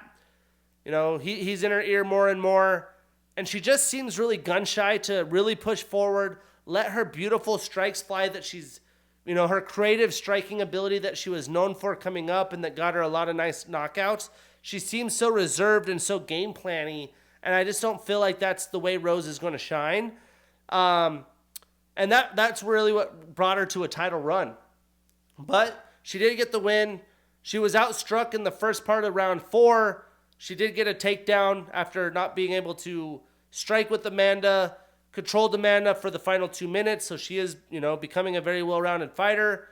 You know, he's in her ear more and more. And she just seems really gun-shy to really push forward, let her beautiful strikes fly that she's, you know, her creative striking ability that she was known for coming up and that got her a lot of nice knockouts. She seems so reserved and so game planny, and I just don't feel like that's the way Rose is going to shine. And that's really what brought her to a title run. But she did get the win. She was outstruck in the first part of round 4. She did get a takedown after not being able to strike with Amanda, controlled Amanda for the final 2 minutes, so she is, you know, becoming a very well-rounded fighter.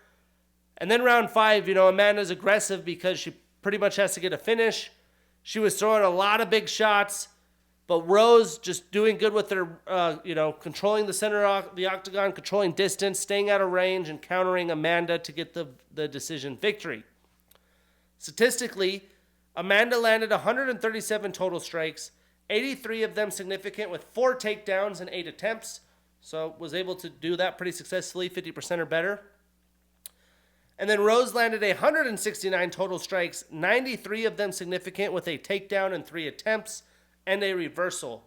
And then round 5, you know, Amanda's aggressive because she pretty much has to get a finish. She was throwing a lot of big shots, but Rose just doing good with her, you know, controlling the center of the octagon, controlling distance, staying out of range, and countering Amanda to get the decision victory. Statistically, Amanda landed 137 total strikes, 83 of them significant with 4 takedowns and 8 attempts. So was able to do that pretty successfully, 50% or better. And then Rose landed 169 total strikes, 93 of them significant with a takedown and 3 attempts and a reversal.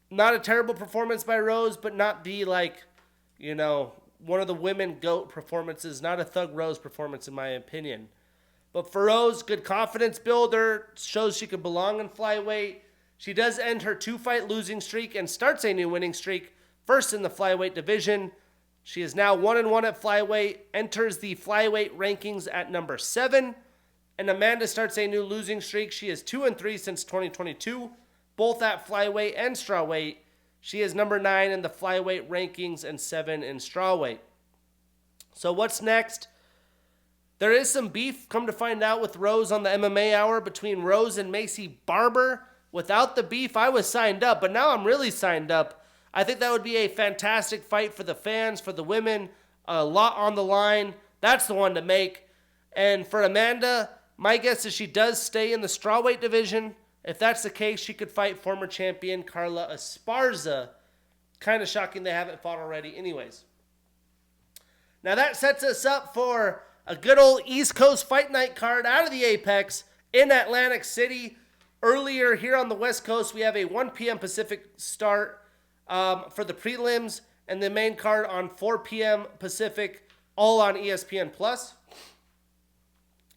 Not a terrible performance by Rose, but not the, like, you know, one of the women GOAT performances, not a Thug Rose performance in my opinion. But for Rose, good confidence builder, shows she could belong in flyweight. She does end her 2-fight losing streak and starts a new winning streak, first in the flyweight division. She is now 1-1 at flyweight, enters the flyweight rankings at number 7. And Amanda starts a new losing streak. She is 2-3 since 2022, both at flyweight and strawweight. She is number 9 in the flyweight rankings and 7 in strawweight. So what's next? There is some beef, come to find out, with Rose on the MMA Hour between Rose and Macy Barber. Without the beef, I was signed up, but now I'm really signed up. I think that would be a fantastic fight for the fans, for the women, a lot on the line. That's the one to make. And for Amanda, my guess is she does stay in the strawweight division. If that's the case, she could fight former champion Carla Esparza. Kind of shocking they haven't fought already anyways. Now that sets us up for a good old East Coast Fight Night card out of the Apex in Atlantic City. Earlier here on the West Coast, we have a 1 p.m. Pacific start for the prelims, and the main card on 4 p.m. Pacific, all on ESPN+.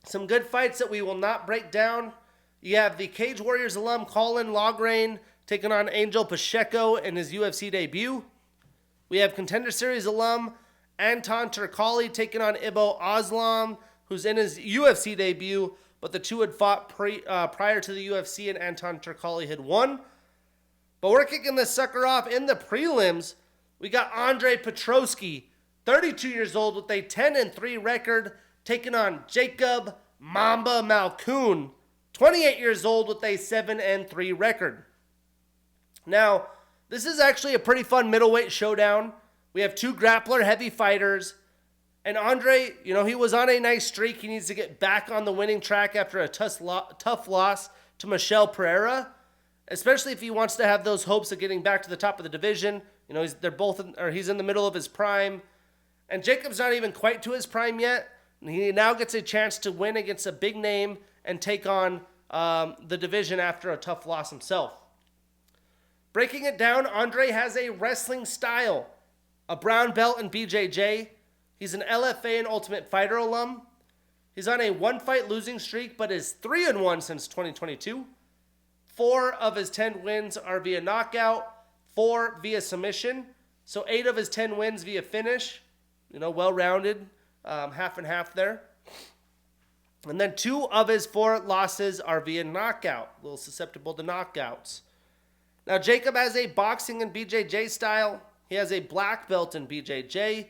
Some good fights that we will not break down. You have the Cage Warriors alum Colin Lawgrain taking on Angel Pacheco in his UFC debut. We have Contender Series alum Anton Turkalj taking on Ibo Aslam, who's in his UFC debut, but the two had fought prior to the UFC, and Anton Turkalj had won. But we're kicking this sucker off in the prelims. We got Andre Petroski, 32 years old with a 10-3 record, taking on Jacob Mamba Malkoon, 28 years old with a 7-3 record. Now, this is actually a pretty fun middleweight showdown. We have two grappler heavy fighters. And Andre, he was on a nice streak. He needs to get back on the winning track after a tough loss to Michel Pereira, especially if he wants to have those hopes of getting back to the top of the division. He's in the middle of his prime. And Jacob's not even quite to his prime yet. He now gets a chance to win against a big name and take on the division after a tough loss himself. Breaking it down, Andre has a wrestling style, a brown belt in BJJ. He's an LFA and Ultimate Fighter alum. He's on a one-fight losing streak, but is 3-1 since 2022. 4 of his 10 wins are via knockout, 4 via submission. So 8 of his 10 wins via finish. Well-rounded, half and half there. And then 2 of his 4 losses are via knockout, a little susceptible to knockouts. Now, Jacob has a boxing and BJJ style. He has a black belt in BJJ.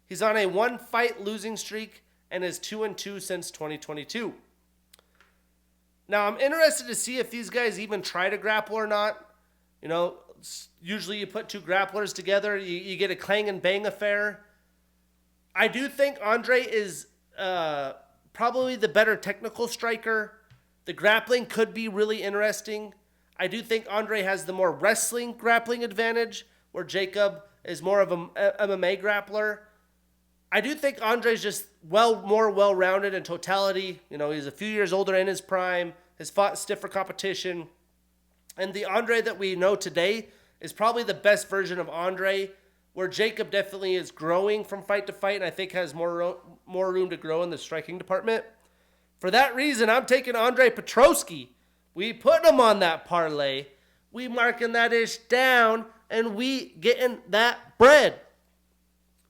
He's on a one-fight losing streak and is 2-2 since 2022. Now, I'm interested to see if these guys even try to grapple or not. Usually you put 2 grapplers together, you get a clang and bang affair. I do think Andre is probably the better technical striker. The grappling could be really interesting. I do think Andre has the more wrestling grappling advantage, where Jacob is more of an MMA grappler. I do think Andre's just more well-rounded in totality. He's a few years older in his prime, has fought stiffer competition. And the Andre that we know today is probably the best version of Andre, where Jacob definitely is growing from fight to fight and I think has more room to grow in the striking department. For that reason, I'm taking Andre Petroski. We put him on that parlay. We marking that ish down and we getting that bread.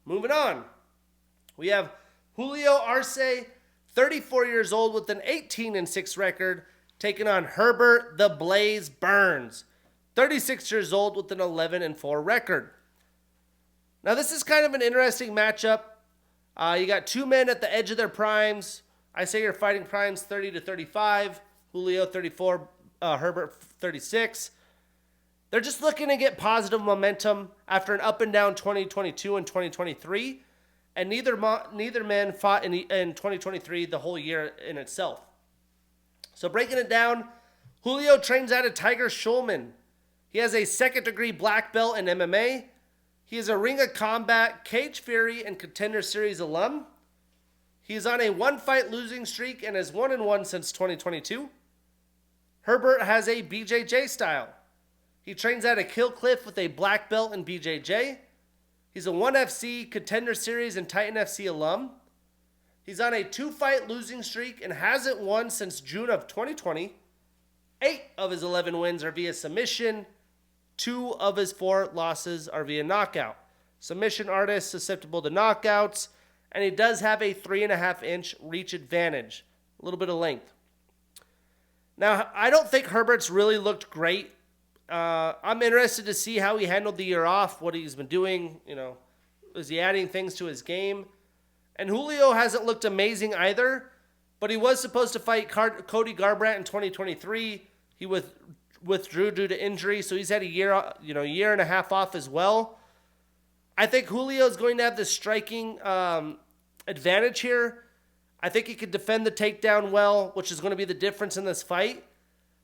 Moving on. We have Julio Arce, 34 years old with an 18-6 record, taking on Herbert the Blaze Burns, 36 years old with an 11-4 record. Now, this is kind of an interesting matchup. You got 2 men at the edge of their primes. I say your fighting primes 30 to 35. Julio 34, Herbert 36. They're just looking to get positive momentum after an up and down 2022 and 2023. And neither man fought in 2023 the whole year in itself. So breaking it down, Julio trains out of Tiger Schulman. He has a second-degree black belt in MMA. He is a Ring of Combat, Cage Fury, and Contender Series alum. He is on a one-fight losing streak and is 1-1 since 2022. Herbert has a BJJ style. He trains out of Kill Cliff with a black belt in BJJ. He's a 1FC, Contender Series, and Titan FC alum. He's on a 2-fight losing streak and hasn't won since June of 2020. 8 of his 11 wins are via submission. 2 of his 4 losses are via knockout. Submission artist susceptible to knockouts, and he does have a 3.5-inch reach advantage. A little bit of length. Now, I don't think Herbert's really looked great. I'm interested to see how he handled the year off, what he's been doing. Is he adding things to his game? And Julio hasn't looked amazing either, but he was supposed to fight Cody Garbrandt in 2023. He withdrew due to injury, so he's had a year and a half off as well. I think Julio is going to have the striking advantage here. I think he could defend the takedown well, which is going to be the difference in this fight.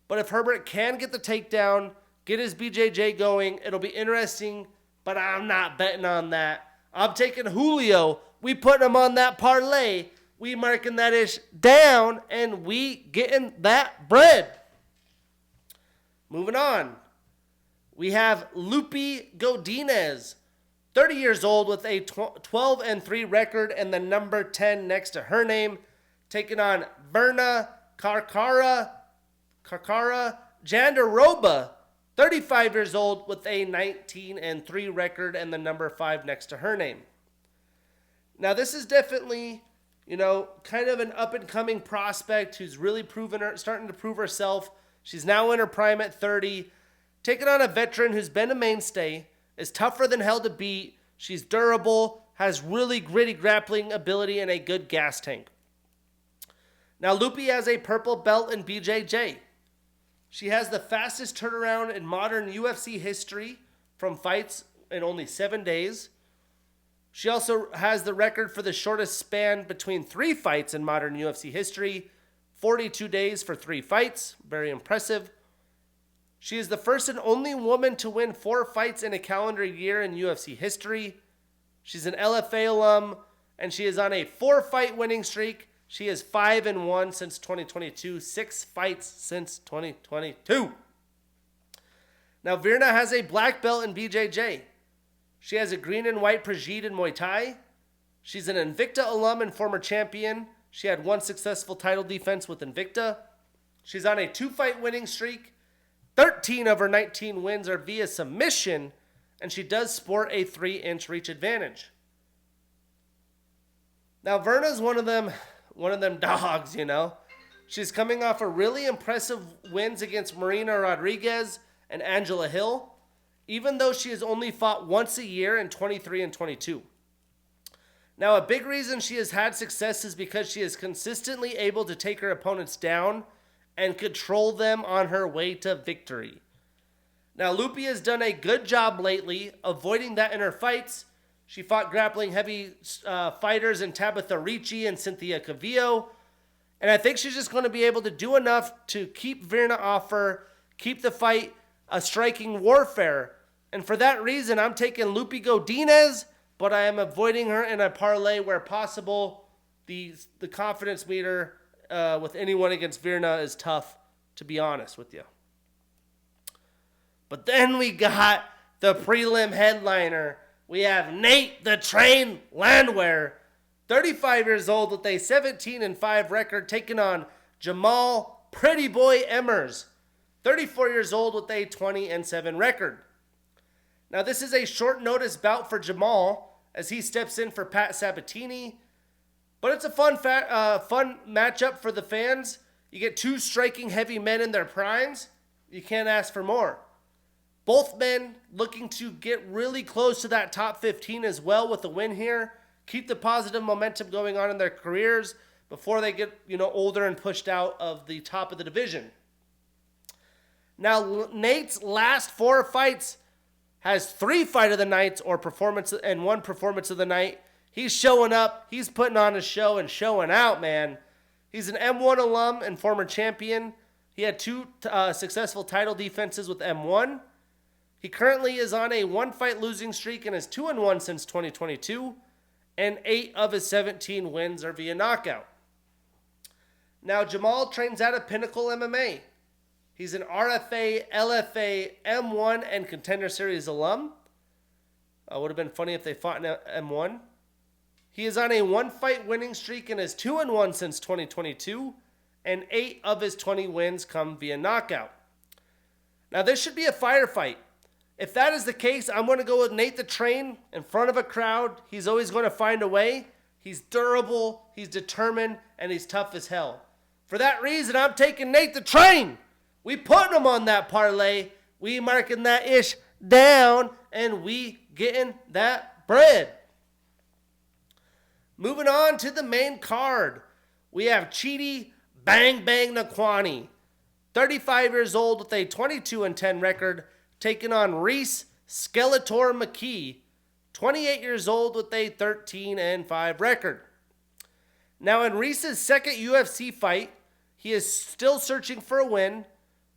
But if Herbert can get the takedown, get his BJJ going, it'll be interesting, but I'm not betting on that. I'm taking Julio. We put him on that parlay. We marking that ish down, and we getting that bread. Moving on. We have Lupi Godinez, 30 years old with a 12-3 record and the number 10 next to her name, taking on Verna Carcara Jandaroba, 35 years old with a 19-3 record and the number 5 next to her name. Now, this is definitely, kind of an up-and-coming prospect who's really starting to prove herself. She's now in her prime at 30. taking on a veteran who's been a mainstay, is tougher than hell to beat. She's durable, has really gritty grappling ability, and a good gas tank. Now, Loopy has a purple belt in BJJ. She has the fastest turnaround in modern UFC history from fights in only 7 days. She also has the record for the shortest span between 3 fights in modern UFC history, 42 days for 3 fights. Very impressive. She is the first and only woman to win 4 fights in a calendar year in UFC history. She's an LFA alum, and she is on a 4-fight winning streak. She is 5-1 since 2022, 6 fights since 2022. Now, Virna has a black belt in BJJ. She has a green and white Prajid in Muay Thai. She's an Invicta alum and former champion. She had 1 successful title defense with Invicta. She's on a 2-fight winning streak. 13 of her 19 wins are via submission, and she does sport a 3-inch reach advantage. Now, Virna's one of them dogs, you know. She's coming off a really impressive wins against Marina Rodriguez and Angela Hill, even though she has only fought once a year in 23 and 22. Now, a big reason she has had success is because she is consistently able to take her opponents down and control them on her way to victory. Now, Loopy has done a good job lately avoiding that in her fights. She fought grappling heavy fighters in Tabitha Ricci and Cynthia Cavillo, and I think she's just going to be able to do enough to keep Virna off her, keep the fight a striking warfare. And for that reason, I'm taking Loopy Godinez, but I am avoiding her in a parlay where possible. The confidence meter with anyone against Virna is tough, to be honest with you. But then we got the prelim headliner. We have Nate the Train Landwehr, 35 years old with a 17-5 record, taking on Jamal Pretty Boy Emmers, 34 years old with a 20-7 record. Now, this is a short notice bout for Jamal as he steps in for Pat Sabatini, but it's a fun matchup for the fans. You get 2 striking heavy men in their primes. You can't ask for more. Both men looking to get really close to that top 15 as well with a win here. Keep the positive momentum going on in their careers before they get, older and pushed out of the top of the division. Now, Nate's last 4 fights has 3 fight of the nights or performance and 1 performance of the night. He's showing up. He's putting on a show and showing out, man. He's an M1 alum and former champion. He had 2 successful title defenses with M1. He currently is on a 1-fight losing streak and is 2-1 since 2022, and 8 of his 17 wins are via knockout. Now, Jamal trains out of Pinnacle MMA. He's an RFA, LFA, M1, and Contender Series alum. Would have been funny if they fought in M1. He is on a 1-fight winning streak and is 2-1 since 2022, and 8 of his 20 wins come via knockout. Now, this should be a firefight. If that is the case, I'm going to go with Nate the Train in front of a crowd. He's always going to find a way. He's durable, he's determined, and he's tough as hell. For that reason, I'm taking Nate the Train. We putting him on that parlay. We marking that ish down, and we getting that bread. Moving on to the main card, we have Chidi Bang Bang Naquani, 35 years old with a 22-10 record, taking on Reese Skeletor McKee, 28 years old with a 13-5 record. Now, in Reese's second UFC fight, he is still searching for a win.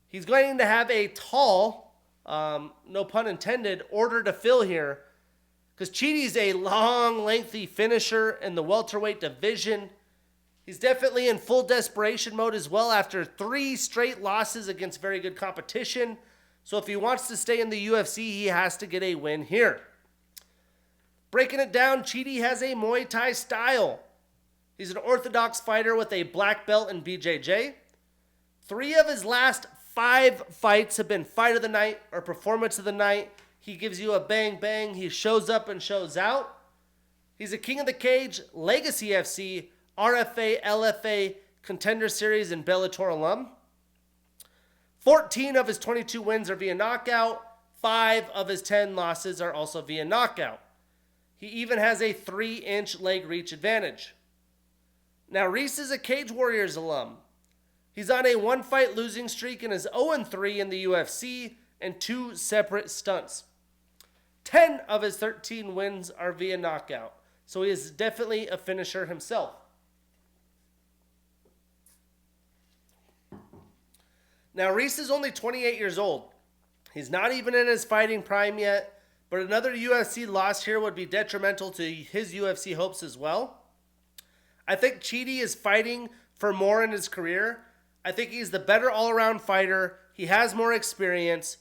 He's going to have a tall, no pun intended, order to fill here, because Chidi's a long, lengthy finisher in the welterweight division. He's definitely in full desperation mode as well after 3 straight losses against very good competition. So if he wants to stay in the UFC, he has to get a win here. Breaking it down, Chidi has a Muay Thai style. He's an orthodox fighter with a black belt in BJJ. 3 of his last 5 fights have been fight of the night or performance of the night. He gives you a bang bang. He shows up and shows out. He's a King of the Cage, Legacy FC, RFA, LFA, Contender Series, and Bellator alum. 14 of his 22 wins are via knockout. 5 of his 10 losses are also via knockout. He even has a 3-inch leg reach advantage. Now, Reese is a Cage Warriors alum. He's on a 1-fight losing streak and is 0-3 in the UFC and 2 separate stunts. 10 of his 13 wins are via knockout, so he is definitely a finisher himself. Now, Reese is only 28 years old. He's not even in his fighting prime yet, but another UFC loss here would be detrimental to his UFC hopes as well. I think Chidi is fighting for more in his career. I think he's the better all-around fighter. He has more experience.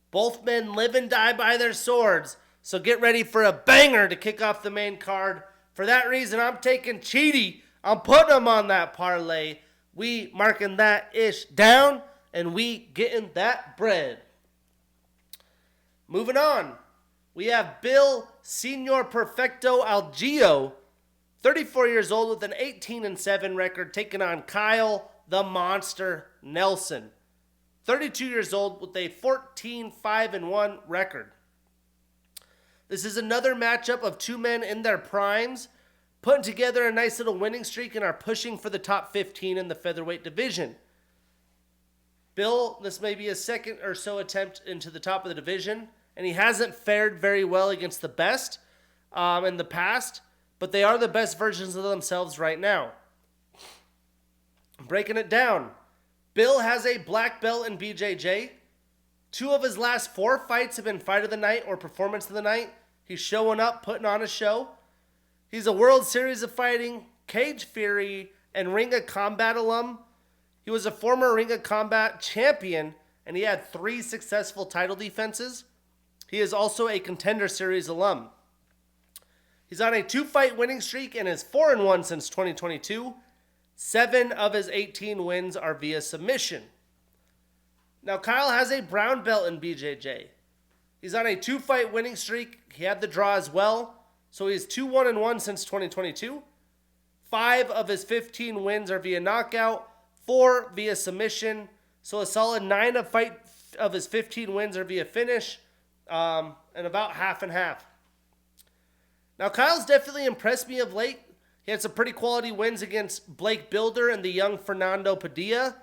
Both men live and die by their swords, so get ready for a banger to kick off the main card. For that reason, I'm taking Chidi. I'm putting him on that parlay. We marking that ish down, and we getting that bread. Moving on, we have Bill Senor Perfecto Algeo, 34 years old with an 18-7 record, taking on Kyle the Monster Nelson, 32 years old with a 14-5-1 record. This is another matchup of two men in their primes, putting together a nice little winning streak and are pushing for the top 15 in the featherweight division. Bill, this may be his second or so attempt into the top of the division, and he hasn't fared very well against the best in the past, but they are the best versions of themselves right now. Breaking it down, Bill has a black belt in BJJ. 2 of his last 4 fights have been fight of the night or performance of the night. He's showing up, putting on a show. He's a World Series of Fighting, Cage Fury, and Ring of Combat alum. He was a former Ring of Combat champion, and he had 3 successful title defenses. He is also a Contender Series alum. He's on a 2-fight winning streak and is 4-1 since 2022. 7 of his 18 wins are via submission. Now, Kyle has a brown belt in BJJ. He's on a 2-fight winning streak. He had the draw as well, so he's 2-1-1 since 2022. 5 of his 15 wins are via knockout, 4 via submission, so a solid 9 of his 15 wins are via finish, and about half and half. Now, Kyle's definitely impressed me of late. He had some pretty quality wins against Blake Builder and the young Fernando Padilla.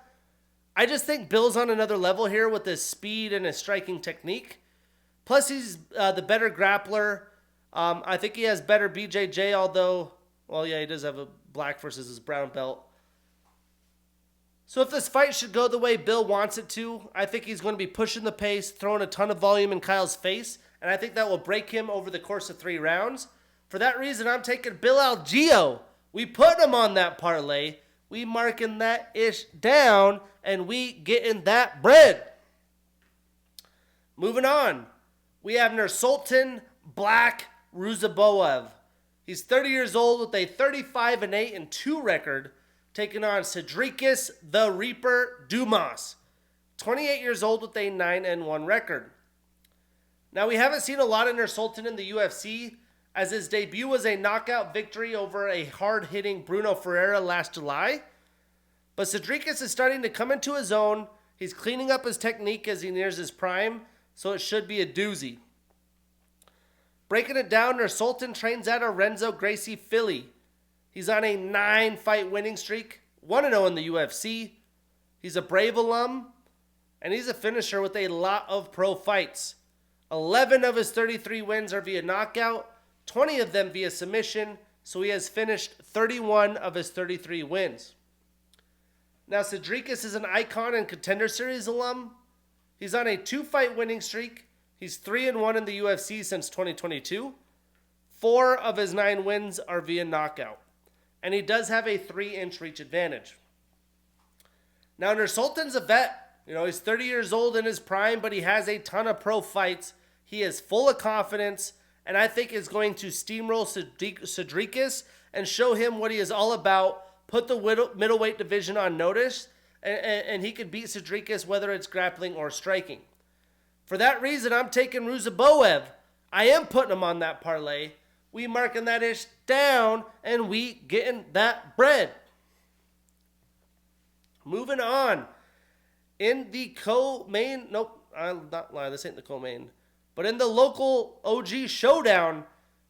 I just think Bill's on another level here with his speed and his striking technique. Plus, he's the better grappler. I think he has better BJJ, although, well, yeah, he does have a black versus his brown belt. So if this fight should go the way Bill wants it to, I think he's going to be pushing the pace, throwing a ton of volume in Kyle's face, and I think that will break him over the course of 3 rounds. For that reason, I'm taking Bill Algeo. We put him on that parlay. We marking that ish down, and we getting that bread. Moving on, we have Nursultan Black Ruzaboev. He's 30 years old with a 35-8-2 record, taking on Cedricus the Reaper Dumas, 28 years old with a 9-1 record. Now, we haven't seen a lot of Nursultan in the UFC, as his debut was a knockout victory over a hard-hitting Bruno Ferreira last July. But Cedricus is starting to come into his own. He's cleaning up his technique as he nears his prime, so it should be a doozy. Breaking it down, Nursultan trains at Renzo Gracie Philly. He's on a 9-fight winning streak, 1-0 in the UFC. He's a Brave alum, and he's a finisher with a lot of pro fights. 11 of his 33 wins are via knockout, 20 of them via submission, so he has finished 31 of his 33 wins. Now, Cedricus is an Icon and Contender Series alum. He's on a 2-fight winning streak. He's 3-1 in the UFC since 2022. 4 of his 9 wins are via knockout. And he does have a 3-inch reach advantage. Now, Nursultan's a vet. He's 30 years old in his prime, but he has a ton of pro fights. He is full of confidence, and I think is going to steamroll Cedricus and show him what he is all about, put the middleweight division on notice, and he could beat Cedricus whether it's grappling or striking. For that reason, I'm taking Ruzaboev. I am putting him on that parlay. We marking that ish down, and we getting that bread. Moving on. In the co-main, nope, I'm not lying, this ain't the co-main. But in the local OG showdown,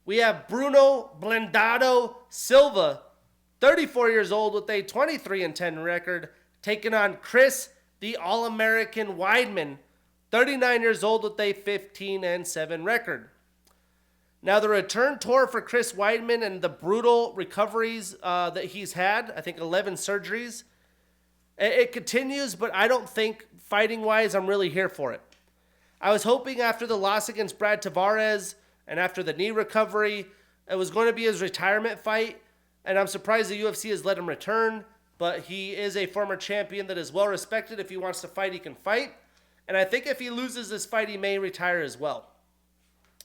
we have Bruno Blindado Silva, 34 years old with a 23-10 record, taking on Chris, the All-American Weidman, 39 years old with a 15-7 record. Now, the return tour for Chris Weidman and the brutal recoveries that he's had, I think 11 surgeries, it continues, but I don't think, fighting-wise, I'm really here for it. I was hoping after the loss against Brad Tavares and after the knee recovery, it was going to be his retirement fight, and I'm surprised the UFC has let him return, but he is a former champion that is well-respected. If he wants to fight, he can fight, and I think if he loses this fight, he may retire as well.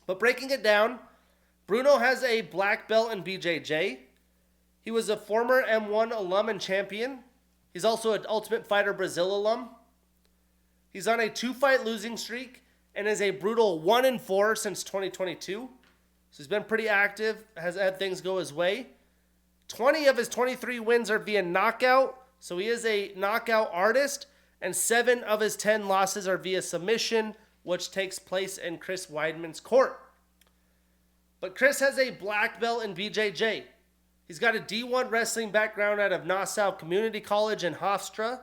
But breaking it down, Bruno has a black belt in BJJ. He was a former M1 alum and champion. He's also an Ultimate Fighter Brazil alum. He's on a 2-fight losing streak and is a brutal 1-4 since 2022. So he's been pretty active, has had things go his way. 20 of his 23 wins are via knockout, so he is a knockout artist, and 7 of his 10 losses are via submission, which takes place in Chris Weidman's court. But Chris has a black belt in BJJ. He's got a D1 wrestling background out of Nassau Community College in Hofstra.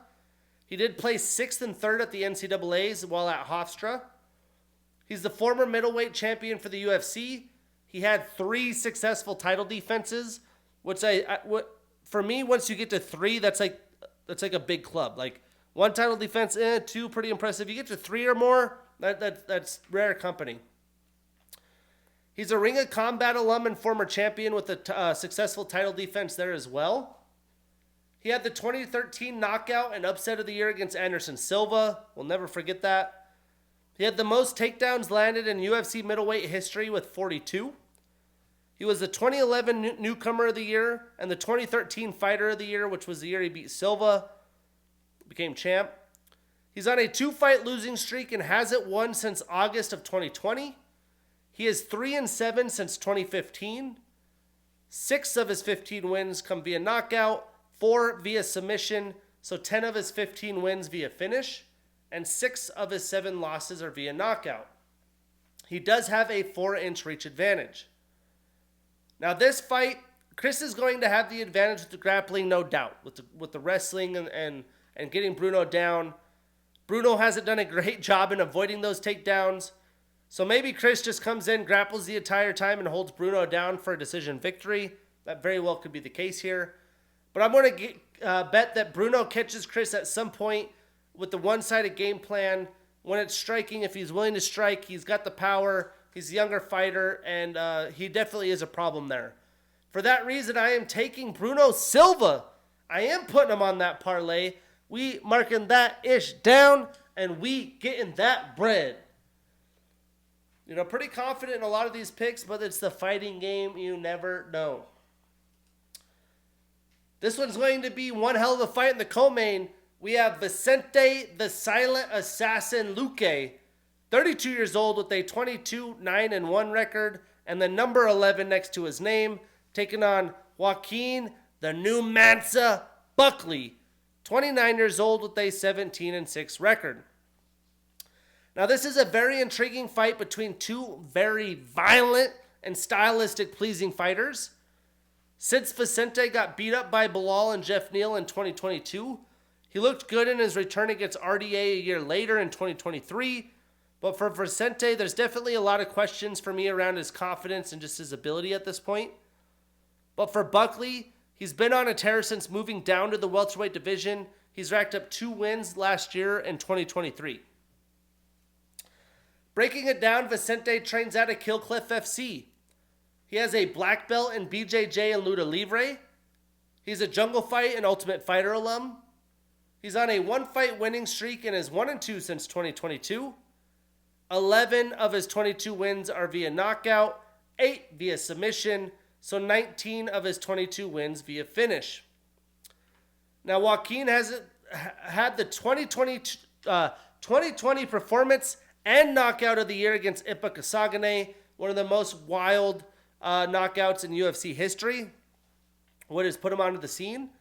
He did place 6th and 3rd at the NCAAs while at Hofstra. He's the former middleweight champion for the UFC. He had 3 successful title defenses, which for me, once you get to 3, that's like a big club. Like 1 title defense, 2 pretty impressive. You get to 3 or more, that's rare company. He's a Ring of Combat alum and former champion with a successful title defense there as well. He had the 2013 knockout and upset of the year against Anderson Silva. We'll never forget that. He had the most takedowns landed in UFC middleweight history with 42. He was the 2011 newcomer of the year and the 2013 fighter of the year, which was the year he beat Silva, became champ. He's on a 2-fight losing streak and hasn't won since August of 2020. He is 3-7 since 2015. 6 of his 15 wins come via knockout, 4 via submission, so 10 of his 15 wins via finish, and 6 of his 7 losses are via knockout. He does have a 4-inch reach advantage. Now this fight, Chris is going to have the advantage with the grappling, no doubt, with the wrestling and getting Bruno down. Bruno hasn't done a great job in avoiding those takedowns. So maybe Chris just comes in, grapples the entire time, and holds Bruno down for a decision victory. That very well could be the case here. But I'm going to bet that Bruno catches Chris at some point with the one-sided game plan. When it's striking, if he's willing to strike, he's got the power, he's a younger fighter, and he definitely is a problem there. For that reason, I am taking Bruno Silva. I am putting him on that parlay. We marking that ish down, and we getting that bread. You know, pretty confident in a lot of these picks, but it's the fighting game. You never know. This one's going to be one hell of a fight in the co-main. We have Vicente the Silent Assassin Luque, 32 years old with a 22-9-1 record, and the number 11 next to his name, taking on Joaquin the New Mansa Buckley, 29 years old with a 17-6 record. Now, this is a very intriguing fight between 2 very violent and stylistic pleasing fighters. Since Vicente got beat up by Bilal and Jeff Neal in 2022, he looked good in his return against RDA a year later in 2023. But for Vicente, there's definitely a lot of questions for me around his confidence and just his ability at this point. But for Buckley, he's been on a tear since moving down to the welterweight division. He's racked up 2 wins last year in 2023. Breaking it down, Vicente trains out of Killcliff FC. He has a black belt in BJJ and Luta Livre. He's a Jungle Fight and Ultimate Fighter alum. He's on a 1-fight winning streak and is 1-2 since 2022. 11 of his 22 wins are via knockout, 8 via submission, so 19 of his 22 wins via finish. Now, Joaquin has had the 2020 performance and knockout of the year against Ipa Kasagane, one of the most wild knockouts in UFC history. What has put him onto the scene?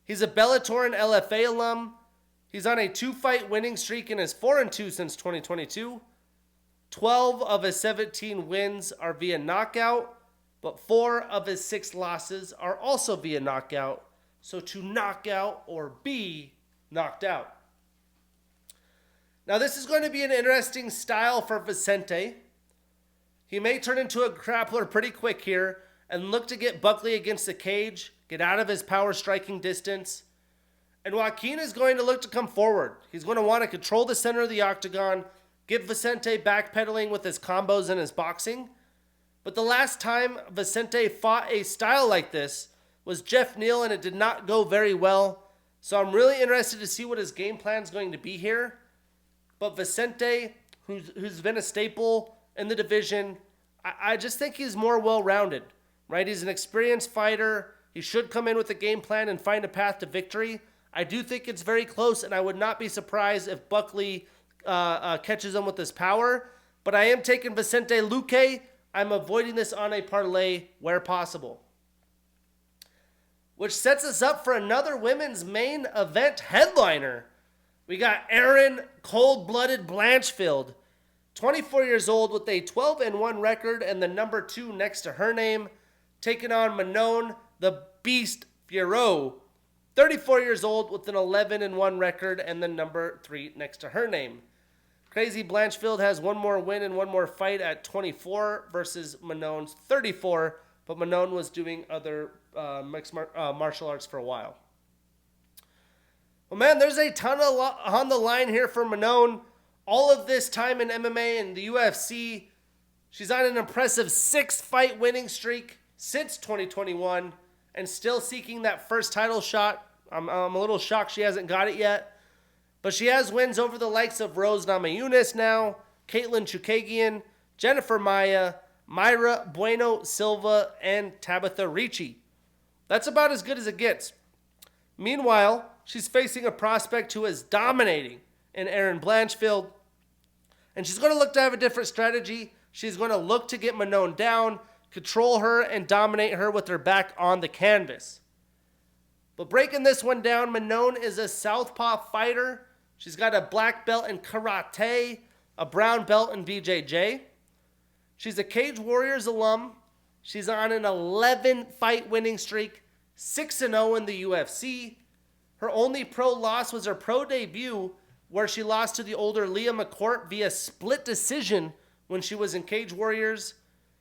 He's a Bellator and LFA alum. He's on a 2-fight winning streak and is 4-2 since 2022. 12 of his 17 wins are via knockout, but 4 of his 6 losses are also via knockout. So to knock out or be knocked out. Now this is going to be an interesting style for Vicente. He may turn into a grappler pretty quick here and look to get Buckley against the cage, get out of his power striking distance. And Joaquin is going to look to come forward. He's going to want to control the center of the octagon, get Vicente backpedaling with his combos and his boxing. But the last time Vicente fought a style like this was Jeff Neal, and it did not go very well. So I'm really interested to see what his game plan is going to be here. But Vicente, who's been a staple in the division, I just think he's more well-rounded, right? He's an experienced fighter. He should come in with a game plan and find a path to victory. I do think it's very close, and I would not be surprised if Buckley catches him with his power. But I am taking Vicente Luque. I'm avoiding this on a parlay where possible. Which sets us up for another women's main event headliner. We got Erin Cold-Blooded Blanchfield, 24 years old with a 12-1 record and the number 2 next to her name, taking on Manon the Beast Fiorot, 34 years old with an 11-1 record and the number 3 next to her name. Crazy Blanchfield has one more win and one more fight at 24 versus Manon's 34, but Manon was doing other mixed martial arts for a while. Well, man, there's a ton on the line here for Manon. All of this time in MMA and the UFC. She's on an impressive 6-fight winning streak since 2021 and still seeking that first title shot. I'm a little shocked she hasn't got it yet. But she has wins over the likes of Rose Namajunas now, Caitlin Chukagian, Jennifer Maia, Mayra Bueno Silva, and Tabitha Ricci. That's about as good as it gets. Meanwhile, she's facing a prospect who is dominating in Erin Blanchfield. And she's going to look to have a different strategy. She's going to look to get Manon down, control her, and dominate her with her back on the canvas. But breaking this one down, Manon is a southpaw fighter. She's got a black belt in karate, a brown belt in BJJ. She's a Cage Warriors alum. She's on an 11-fight winning streak, 6-0 in the UFC. Her only pro loss was her pro debut, where she lost to the older Leah McCourt via split decision when she was in Cage Warriors.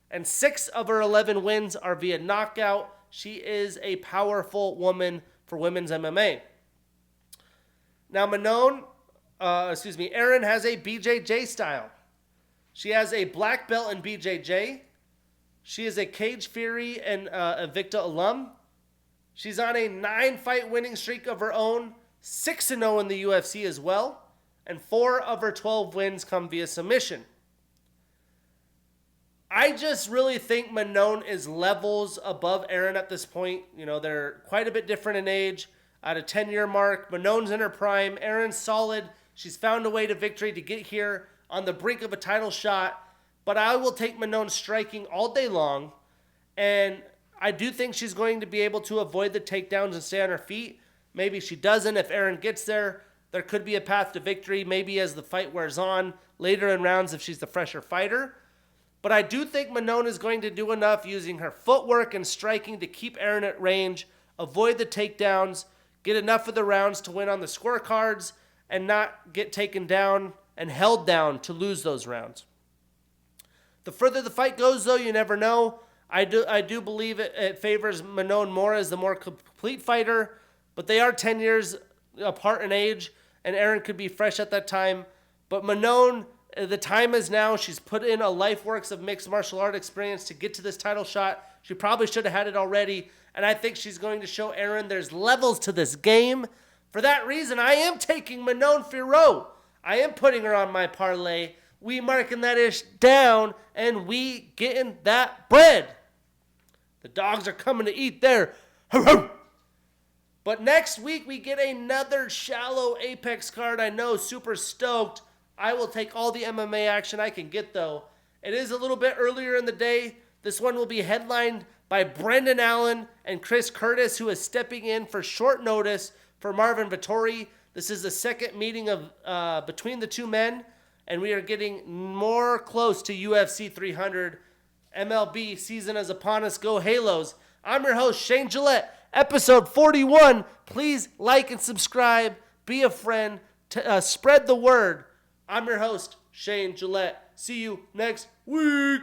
And 6 of her 11 wins are via knockout. She is a powerful woman for women's MMA. Now, Erin has a BJJ style. She has a black belt in BJJ. She is a Cage Fury and Invicta alum. She's on a 9-fight winning streak of her own, 6-0 in the UFC as well, and 4 of her 12 wins come via submission. I just really think Manon is levels above Erin at this point. You know, they're quite a bit different in age. At a 10-year mark, Manon's in her prime. Erin's solid. She's found a way to victory to get here on the brink of a title shot. But I will take Manon striking all day long. And I do think she's going to be able to avoid the takedowns and stay on her feet. Maybe she doesn't. If Erin gets there, there could be a path to victory. Maybe as the fight wears on, later in rounds if she's the fresher fighter. But I do think Manon is going to do enough using her footwork and striking to keep Erin at range, avoid the takedowns, get enough of the rounds to win on the scorecards, and not get taken down and held down to lose those rounds. The further the fight goes, though, you never know. I do believe it favors Manon more as the more complete fighter, but they are 10 years apart in age, and Erin could be fresh at that time. But Manon, the time is now. She's put in a life works of mixed martial art experience to get to this title shot. She probably should have had it already, and I think she's going to show Erin there's levels to this game. For that reason, I am taking Manon Fiorot. I am putting her on my parlay. We marking that ish down, and we getting that bread. The dogs are coming to eat there. But next week, we get another shallow Apex card. I know, super stoked. I will take all the MMA action I can get, though. It is a little bit earlier in the day. This one will be headlined by Brendan Allen and Chris Curtis, who is stepping in for short notice for Marvin Vittori. This is the second meeting of between the two men, and we are getting more close to UFC 300. MLB season is upon us. Go Halos. I'm your host, Shane Gillette. Episode 41. Please like and subscribe. Be a friend. Spread the word. I'm your host, Shane Gillette. See you next week.